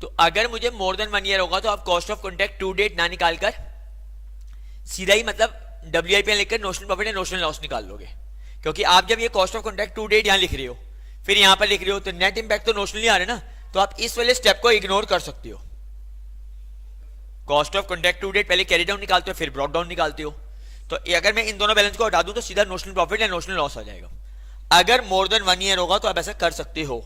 तो अगर मुझे मोर देन 1 ईयर होगा तो आप cost of contract to date ना निकालकर सीधा ही मतलब WIP लेकर नोशनल प्रॉफिट या नोशनल लॉस निकाल लोगे, क्योंकि आप जब ये cost of contract to date यहां लिख रहे हो फिर यहां पर लिख रहे हो तो नेट इंपैक्ट तो नोशनल आ रहे ना, तो आप इस वाले स्टेप को इग्नोर कर सकते हो। Cost of contract to date पहले कैरी डाउन निकालते हो फिर ब्रॉड डाउन निकालते हो, तो अगर मैं इन दोनों बैलेंस को हटा दूं तो सीधा नोशनल प्रॉफिट या नोशनल लॉस आ जाएगा। अगर मोर देन 1 ईयर होगा तो आप ऐसा कर सकते हो।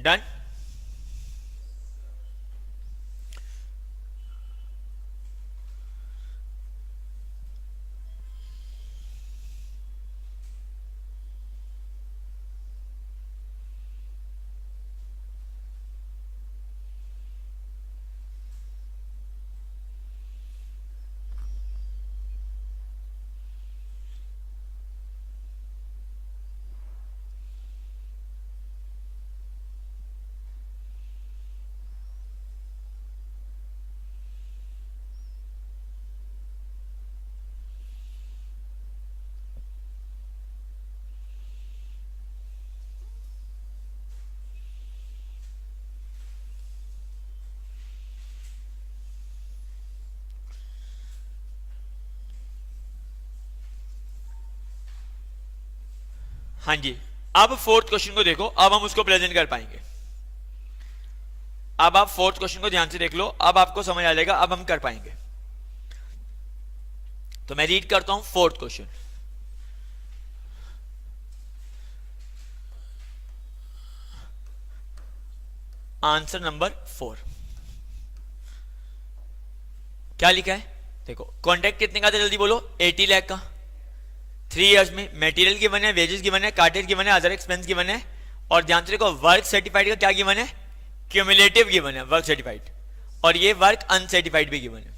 डन। हाँ जी, अब फोर्थ क्वेश्चन को देखो, अब हम उसको प्रेजेंट कर पाएंगे। अब आप फोर्थ क्वेश्चन को ध्यान से देख लो, अब आपको समझ आ जाएगा, अब हम कर पाएंगे। तो मैं रीड करता हूं फोर्थ क्वेश्चन। आंसर नंबर 4 क्या लिखा है, देखो कॉन्ट्रैक्ट कितने का था, जल्दी बोलो। 80 लाख का, 3 इयर्स में। मटेरियल गिवन है, वेजेस गिवन है, कार्टेज गिवन है, अदर एक्सपेंस गिवन है, और ध्यान से देखो वर्क सर्टिफाइड का क्या गिवन है, क्यूमुलेटिव गिवन है वर्क सर्टिफाइड, और ये वर्क अनसर्टिफाइड भी गिवन है।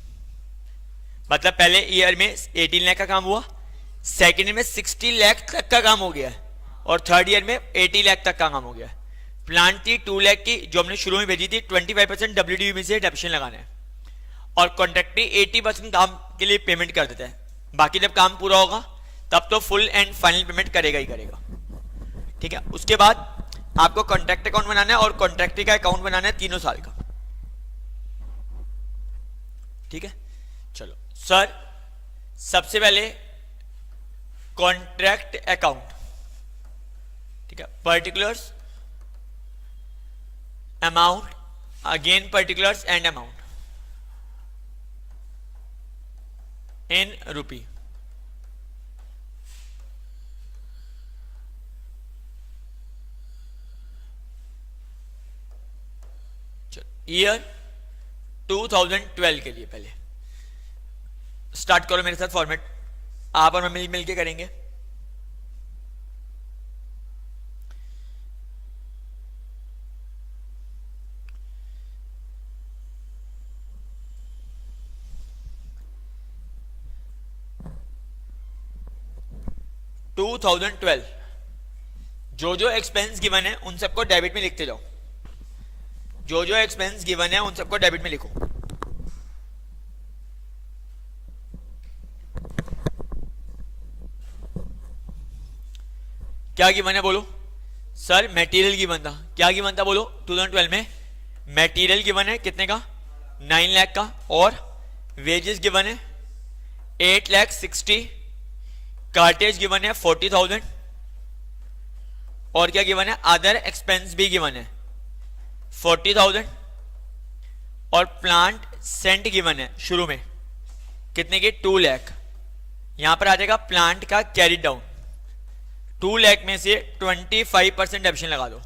मतलब पहले ईयर में 18 लाख का काम हुआ, सेकेंड ईयर में 60 लाख तक का काम हो गया है, और थर्ड ईयर में 80 लाख तक का काम हो गया है। प्लांट थी 2 लाख की, जो हमने शुरू में भेजी थी, 25% WDV में से डेप्शन लगाना है, और कॉन्ट्रैक्ट 80% काम के लिए पेमेंट कर देता है, बाकी जब काम पूरा होगा तब तो फुल एंड फाइनल पेमेंट करेगा ही करेगा। ठीक है, उसके बाद आपको कॉन्ट्रैक्ट अकाउंट बनाना है, और कॉन्ट्रैक्ट का अकाउंट बनाना है 3 साल का। ठीक है, चलो सर सबसे पहले कॉन्ट्रैक्ट अकाउंट, ठीक है, particulars, amount, again particulars and amount in rupee. Year 2012 के लिए पहले स्टार्ट करो मेरे साथ फॉर्मेट, आप और मैं मिल के करेंगे। टू 2012 जो एक्सपेंस गिवन है उन सबको डेबिट में लिखते जाओ, जो एक्सपेंस गिवन है उन सबको डेबिट में लिखो। क्या गिवन है बोलो सर, मटेरियल गिवन था, क्या गिवन था बोलो 2012 में, मटेरियल गिवन है कितने का, 9 लाख का, और वेजेस गिवन है 8,60,000, कार्टेज गिवन है 40,000, और क्या गिवन है, अदर एक्सपेंस भी गिवन है 40,000, और प्लांट सेंट गिवन है शुरू में कितने की, 2 लाख। यहां पर आ जाएगा प्लांट का कैरी डाउन, 2 लाख में से 25% डेप्शन लगा दो,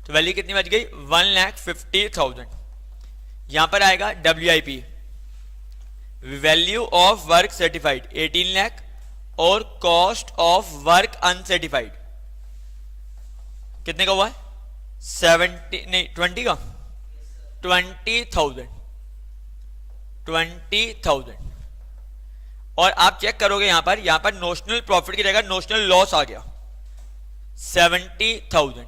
तो वैल्यू कितनी बच गई, 1,50,000। यहां पर आएगा WIP, value of work certified 18 lakh, और कॉस्ट ऑफ वर्क अनसर्टिफाइड कितने का हुआ है, 70 नहीं 20 का, 20,000, 20,000। और आप चेक करोगे यहां पर नोशनल प्रॉफिट की जगह नोशनल लॉस आ गया 70,000,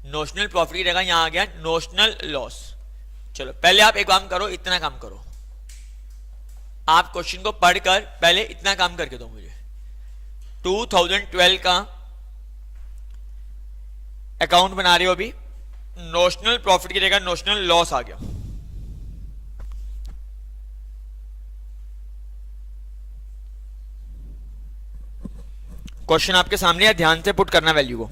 नोशनल प्रॉफिट की जगह यहां आ गया नोशनल लॉस। चलो पहले आप एक काम करो, इतना काम करो, आप क्वेश्चन को पढ़कर पहले इतना काम करके दो मुझे। 2012 का अकाउंट बना रहे हो अभी, नोशनल प्रॉफिट की जगह नोशनल लॉस आ गया, क्वेश्चन आपके सामने है, ध्यान से पुट करना वैल्यू को।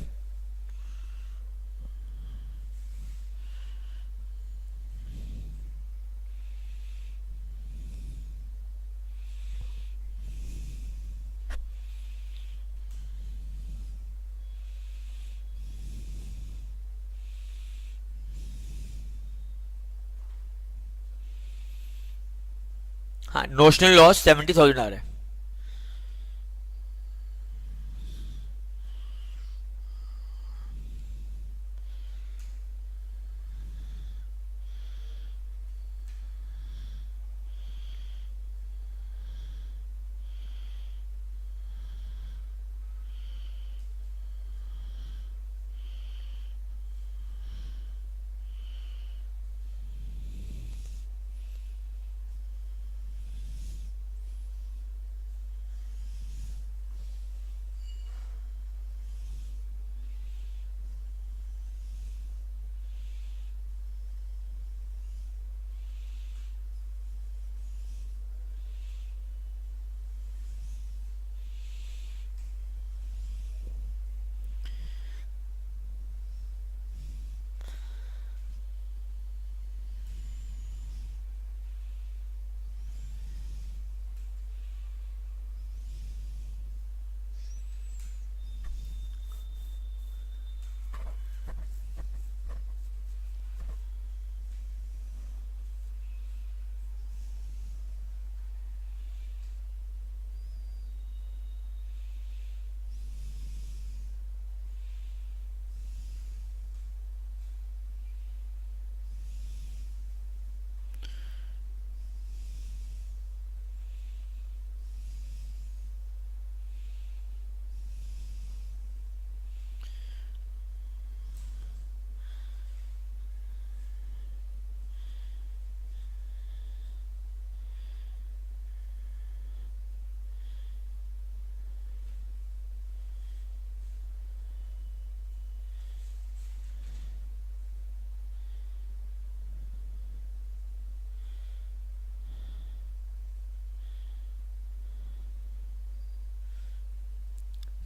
हाँ, नोशनल लॉस 70,000 आ रहा है।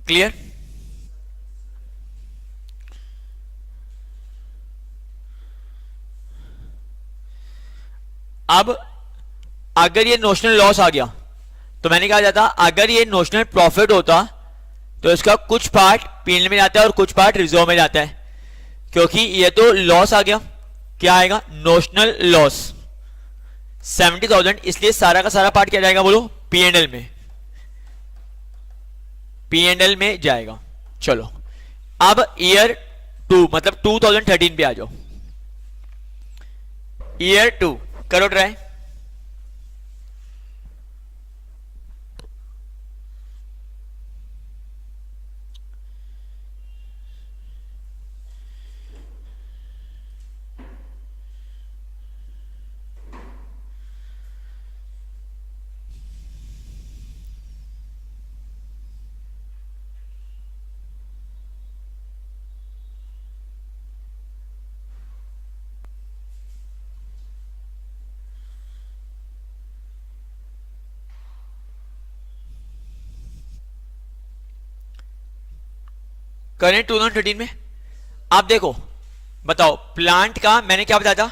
क्लियर? अब अगर ये नोशनल लॉस आ गया तो मैंने कहा जाता, अगर ये नोशनल प्रॉफिट होता तो इसका कुछ पार्ट पीएनएल में जाता है और कुछ पार्ट रिजर्व में जाता है। क्योंकि ये तो लॉस आ गया, क्या आएगा? नोशनल लॉस 70,000, इसलिए सारा का सारा पार्ट क्या जाएगा बोलो? पीएनएल में, पीएनएल में जाएगा। चलो अब ईयर 2 मतलब 2013 पे आ जाओ। ईयर 2 करो ट्राई। करें 2013 में। आप देखो, बताओ प्लांट का मैंने क्या बताया था?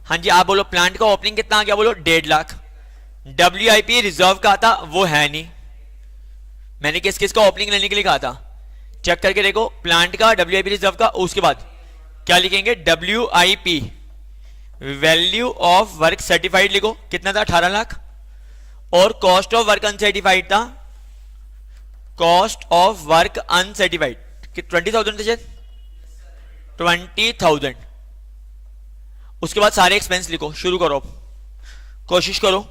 हाँ जी आप बोलो, प्लांट का ओपनिंग कितना आ गया बोलो? 1.5 लाख। WIP रिजर्व का था, वो है नहीं। मैंने किस किस का ओपनिंग लेने के लिए कहा था? चेक करके देखो, प्लांट का, WIP रिजर्व का, उसके बाद क्या लिखेंगे? WIP value of work certified लिखो, कितना था? 18 लाख। और कॉस्ट ऑफ वर्क अनसर्टिफाइड था, कॉस्ट ऑफ वर्क अनसर्टिफाइड कि 20,000 थे, 20,000। उसके बाद सारे एक्सपेंस लिखो, शुरू करो, कोशिश करो।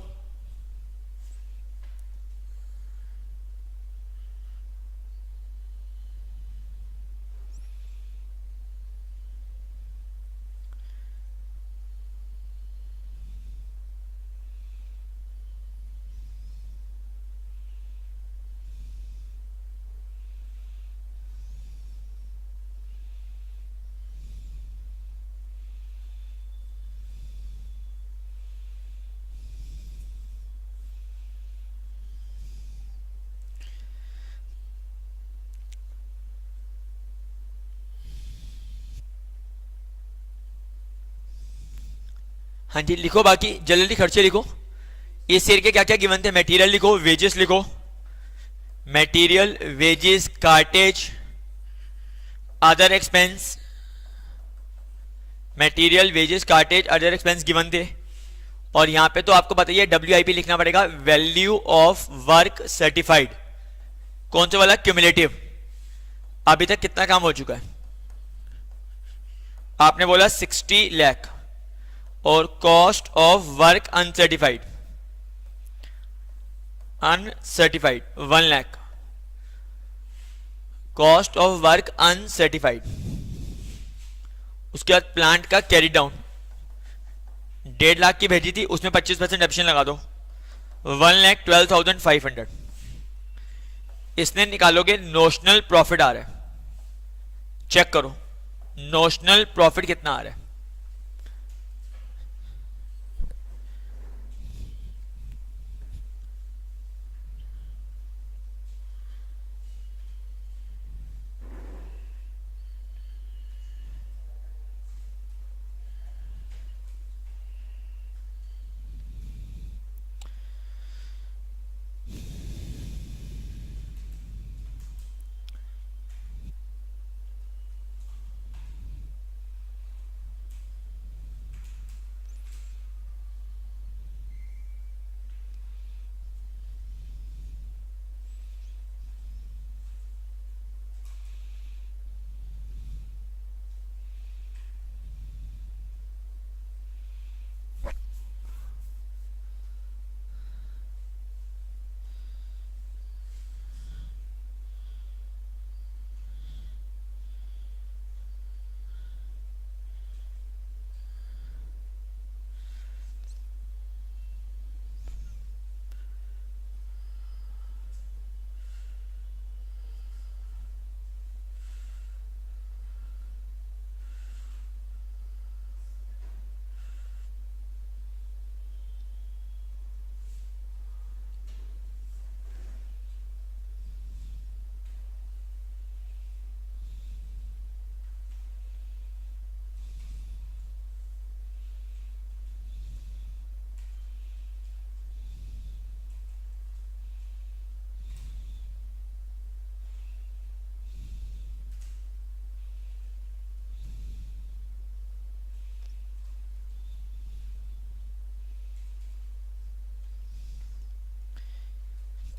हाँ जी लिखो, बाकी जल्दी खर्चे लिखो। इस ईयर के क्या क्या गिवन थे? मटेरियल लिखो, वेजेस लिखो, material, wages, cartage, other expense, material, wages, cartage, other expense given थे। और यहां पे तो आपको बताइए WIP लिखना पड़ेगा, वैल्यू ऑफ वर्क सर्टिफाइड। कौन सा वाला? क्यूमुलेटिव। अभी तक कितना काम हो चुका है? आपने बोला 60 लाख। और cost of work uncertified, 1 lakh. Cost of work uncertified. उसके बाद प्लांट का कैरी डाउन 1.5 लाख की भेजी थी, उसमें 25% ऑप्शन लगा दो, 1,12,500। इसने निकालोगे नोशनल प्रॉफिट आ रहा है, चेक करो नोशनल प्रॉफिट कितना आ रहा है।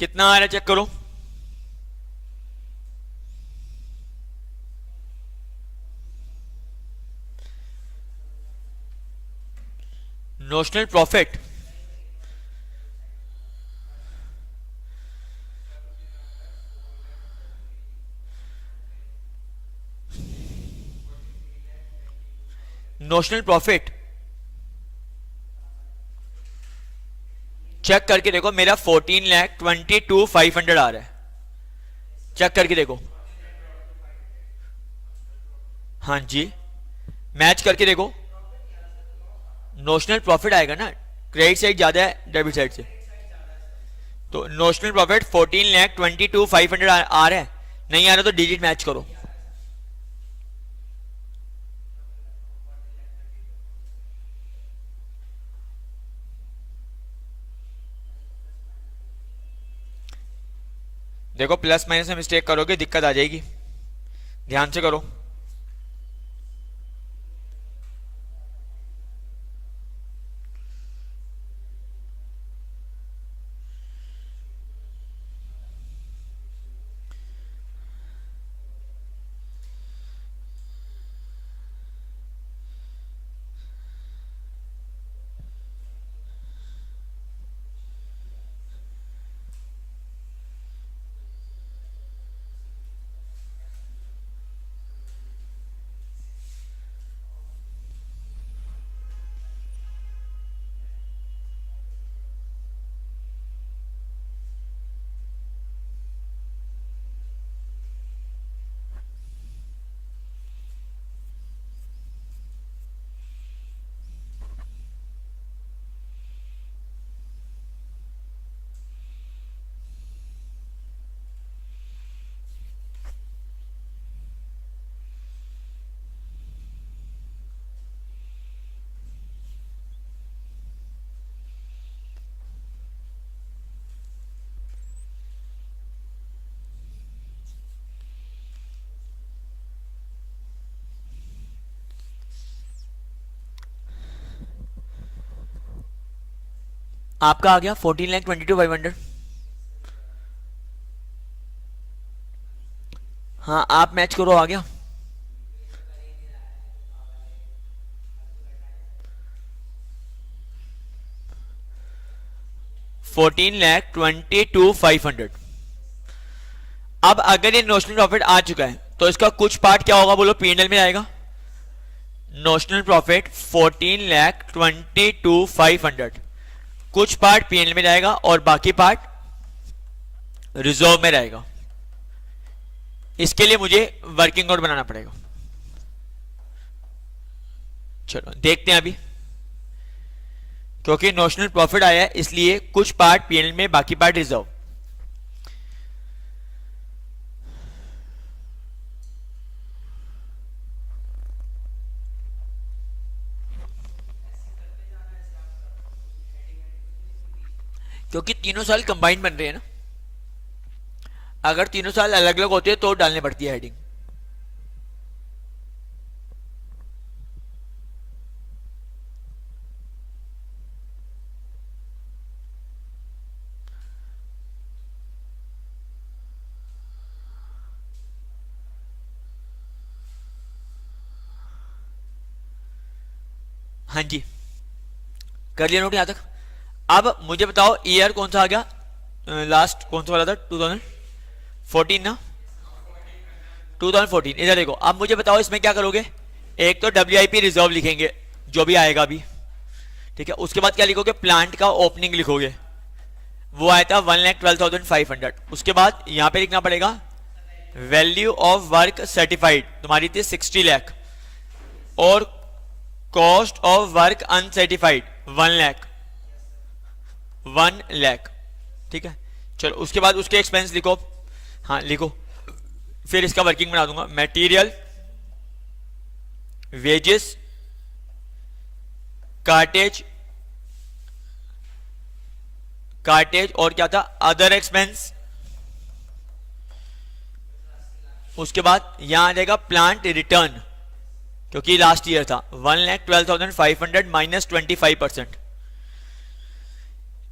कितना आ रहा है चेक करो। Notional profit notional profit check करके देखो, मेरा 14,22,500 आ रहा है, चेक करके देखो। हाँ जी, मैच करके देखो, नोशनल प्रॉफिट आएगा ना, क्रेडिट साइड ज्यादा है डेबिट साइड से, तो नोशनल प्रॉफिट 14,22,500 आ रहा है। नहीं आ रहा तो डिजिट मैच करो। देखो प्लस माइनस में मिस्टेक करोगे दिक्कत आ जाएगी, ध्यान से करो। आपका आ गया 14,22,500। हाँ आप मैच करो, आ गया। $14,22,500। अब अगर ये नोशनल प्रॉफिट आ चुका है तो इसका कुछ पार्ट क्या होगा बोलो, पीएनएल में आएगा। नोशनल प्रॉफिट 14,22,500 कुछ पार्ट पीएनएल में जाएगा और बाकी पार्ट रिजर्व में रहेगा। इसके लिए मुझे वर्किंग नोट बनाना पड़ेगा। चलो देखते हैं अभी, क्योंकि नोशनल प्रॉफिट आया है इसलिए कुछ पार्ट पीएनएल में, बाकी पार्ट रिजर्व। क्योंकि तीनों साल कंबाइंड बन रहे हैं ना, अगर तीनों साल अलग अलग होते हैं तो डालने पड़ती है हेडिंग। हाँ जी, कर लिया नोट यहां तक। अब मुझे बताओ ईयर कौन सा आ गया, लास्ट कौन सा वाला था, 2014 ना, 2014। इधर देखो, अब मुझे बताओ इसमें क्या करोगे। एक तो WIP रिजर्व लिखेंगे जो भी आएगा अभी, ठीक है। उसके बाद क्या लिखोगे, प्लांट का ओपनिंग लिखोगे, वो आया था 1,12,500। उसके बाद यहां पे लिखना पड़ेगा वैल्यू ऑफ वर्क सर्टिफाइड, तुम्हारी थी 60 लाख, और cost of work uncertified 1 lakh, ठीक है। चलो उसके बाद उसके एक्सपेंस लिखो, हाँ लिखो, फिर इसका वर्किंग बना दूंगा। मटेरियल, वेजेस, कार्टेज और क्या था, अदर एक्सपेंस। उसके बाद यहां आ जाएगा प्लांट रिटर्न, क्योंकि लास्ट ईयर था 1,12,500 माइनस 25%,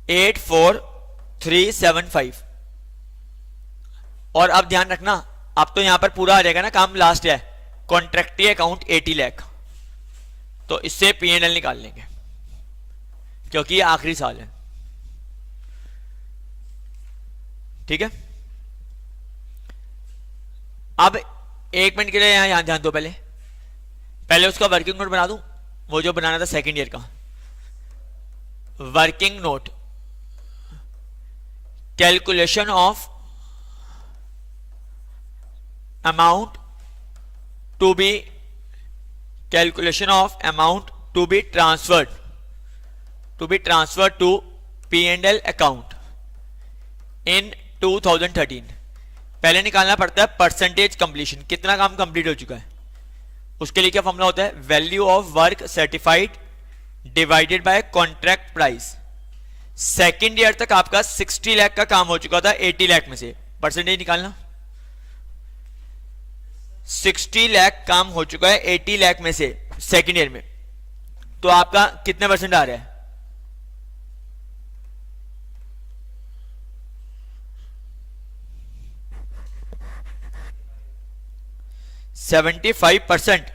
8,4,375। और अब ध्यान रखना, अब तो यहां पर पूरा आ जाएगा ना काम, लास्ट है कॉन्ट्रैक्टी अकाउंट 80 लाख, तो इससे पीएनएल निकाल लेंगे क्योंकि ये आखिरी साल है, ठीक है। अब एक मिनट के लिए यहां ध्यान दो, पहले उसका वर्किंग नोट बना दूं, वो जो बनाना था सेकेंड ईयर का। Working note, calculation of amount to be transferred to P&L account in 2013। पहले निकालना पड़ता है परसेंटेज कंप्लीशन, कितना काम कंप्लीट हो चुका है। उसके लिए क्या फॉर्मूला होता है, value of work certified divided by contract price. Second year तक आपका 60 लाख का काम हो चुका था 80 लाख में से, परसेंटेज निकालना। 60 लाख काम हो चुका है 80 लाख में से सेकेंड ईयर में, तो आपका कितने परसेंट आ रहा है, 75%।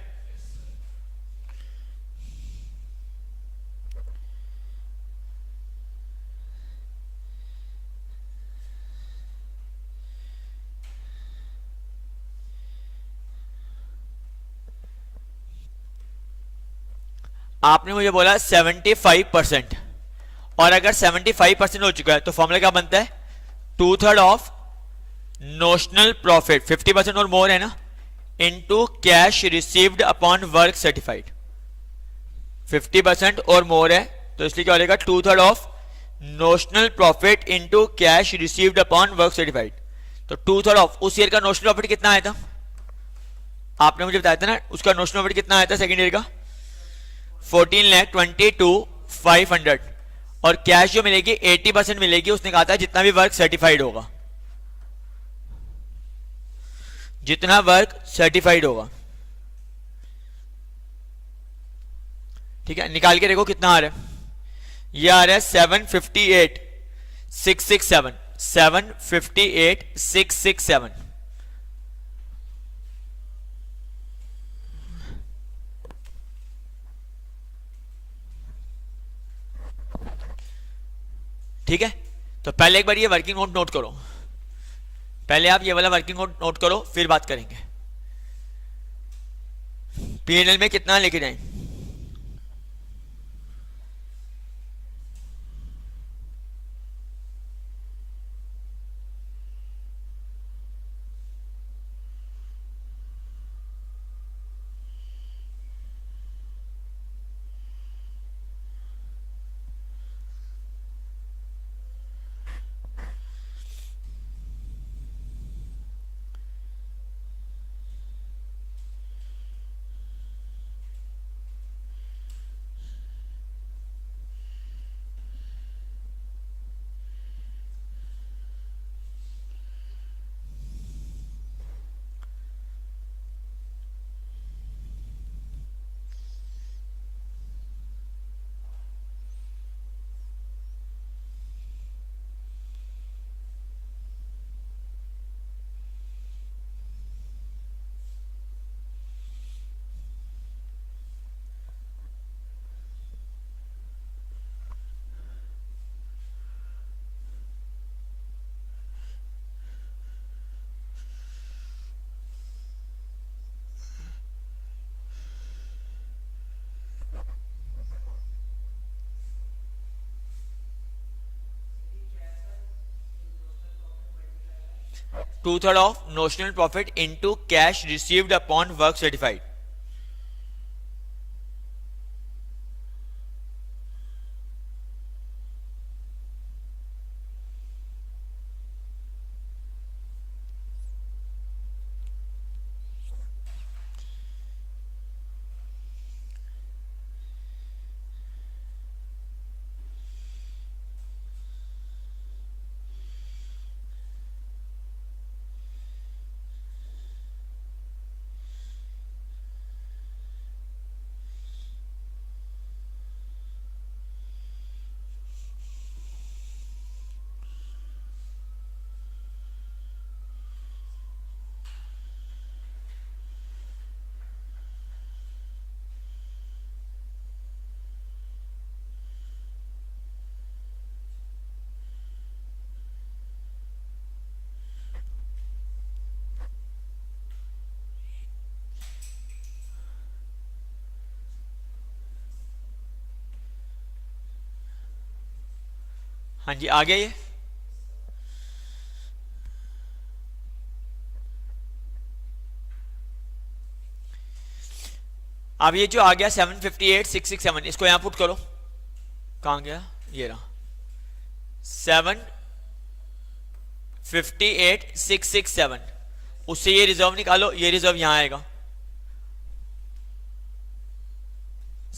आपने मुझे बोला 75%, और अगर 75% हो चुका है तो फॉर्मूला क्या बनता है, 2/3 ऑफ नोशनल प्रॉफिट 50% और मोर है ना, into cash received upon work certified. 50% और मोर है तो इसलिए क्या हो जाएगा, 2/3 of notional profit into cash received upon work certified. तो 2/3 ऑफ उस ईयर का नोशनल प्रॉफिट कितना आया था, आपने मुझे बताया था ना, उसका नोशनल प्रॉफिट कितना आया था सेकेंड ईयर का, 14,22,500, और कैश जो मिलेगी 80% मिलेगी, उसने कहा था जितना भी वर्क सर्टिफाइड होगा, जितना वर्क सर्टिफाइड होगा, ठीक है। निकाल के देखो कितना आ रहा है, ये आ रहा है 758,667, 758,667। ठीक है, तो पहले एक बार ये वर्किंग नोट नोट करो, पहले आप ये वाला वर्किंग नोट नोट करो, फिर बात करेंगे पीएनएल में कितना लेके जाएं। Two third of notional profit into cash received upon work certified. हाँ जी, आ गया ये। अब ये जो आ गया 758,667, इसको यहां पुट करो। कहां गया? ये रहा 758,667। उससे ये रिजर्व निकालो, ये रिजर्व यहां आएगा।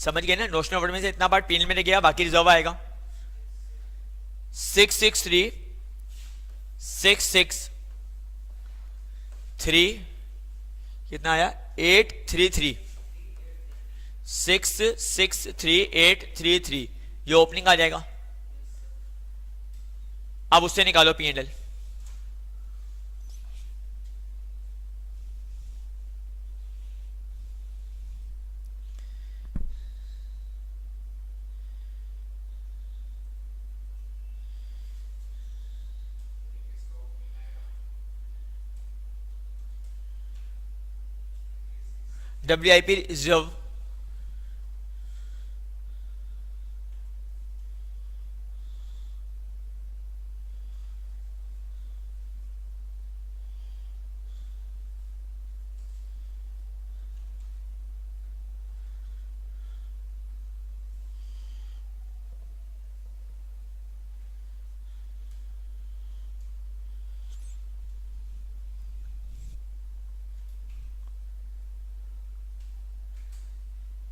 समझ गए ना? नोशनल वर्ड में से इतना पार्ट पीएनएल में गया, बाकी रिजर्व आएगा। 663,663 कितना आया? 833, 663,833, ये ओपनिंग आ जाएगा। अब उससे निकालो पीएनएल। WIP रिजर्व,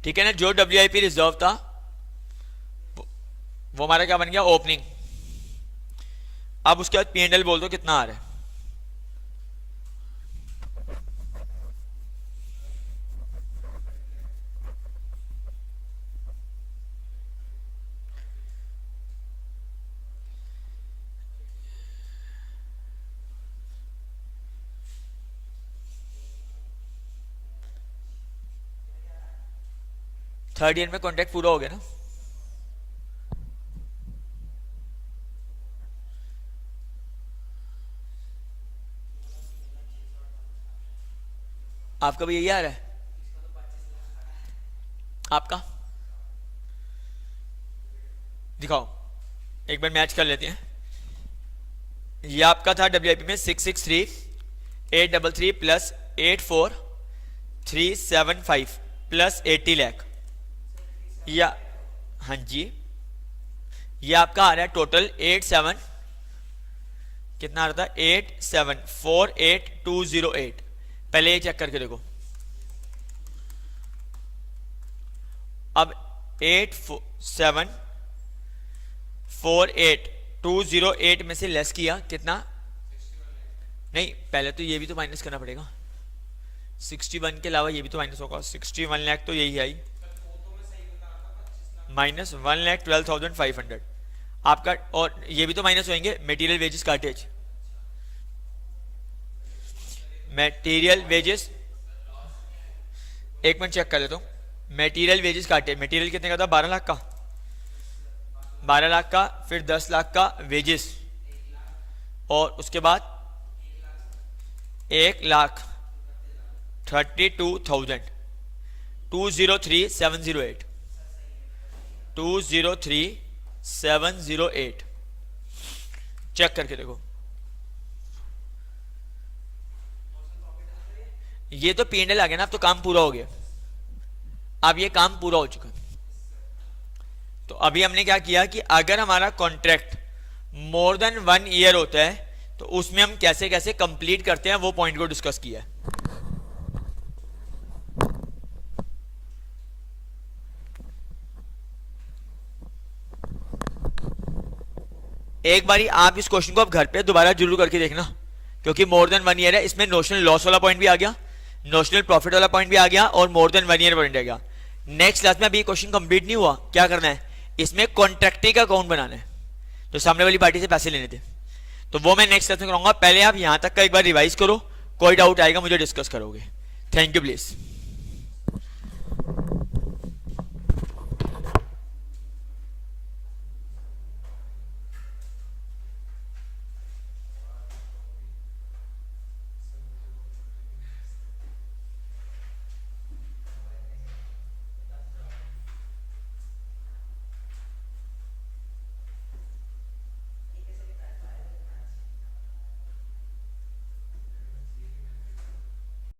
ठीक है ना? जो WIP रिजर्व था वो हमारा क्या बन गया? ओपनिंग। अब उसके बाद पीएनएल बोल दो कितना आ रहा है। थर्ड ईयर में कॉन्ट्रैक्ट पूरा हो गया ना। आपका भी यही आ रहा है? आपका दिखाओ, एक बार मैच कर लेते हैं। ये आपका था WIP में 663,833 प्लस 84,375 प्लस 80 लाख, या हाँ जी, ये आपका आ रहा है टोटल 87, कितना आ रहा था 8748,208। पहले ये चेक करके देखो। अब 8748,208 में से लेस किया कितना? नहीं, पहले तो ये भी तो माइनस करना पड़ेगा। 61 के अलावा ये भी तो माइनस होगा। 61 लाख तो यही आई, माइनस 1,12,500 आपका। और ये भी तो माइनस होंगे material wages cartage, material wages. एक मिनट चेक कर लेता हूँ। मटेरियल वेजेस काटे, मटेरियल कितने का था? 12 लाख का, 12 लाख का, फिर 10 लाख का वेजेस, और उसके बाद 1,32,000, 203,708, 203,708 चेक करके देखो। ये तो P&L आ गया ना, अब तो काम पूरा हो गया। अब ये काम पूरा हो चुका। तो अभी हमने क्या किया कि अगर हमारा कॉन्ट्रैक्ट मोर देन 1 ईयर होता है तो उसमें हम कैसे कैसे कंप्लीट करते हैं वो पॉइंट को डिस्कस किया है। एक बारी आप इस क्वेश्चन को अब घर पे दोबारा जरूर करके देखना, क्योंकि मोर देन 1 ईयर है। इसमें नोशनल लॉस वाला पॉइंट भी आ गया, नोशनल प्रॉफिट वाला पॉइंट भी आ गया, और मोर देन 1 ईयर पॉइंट आ गया। नेक्स्ट क्लास में अभी क्वेश्चन कंप्लीट नहीं हुआ, क्या करना है, इसमें कॉन्ट्रैक्टी का अकाउंट बनाना है, तो सामने वाली पार्टी से पैसे लेने थे। तो वो मैं नेक्स्ट क्लास में कराऊंगा। पहले आप यहां तक का एक बार रिवाइज करो, कोई डाउट आएगा मुझे डिस्कस करोगे। Thank you please.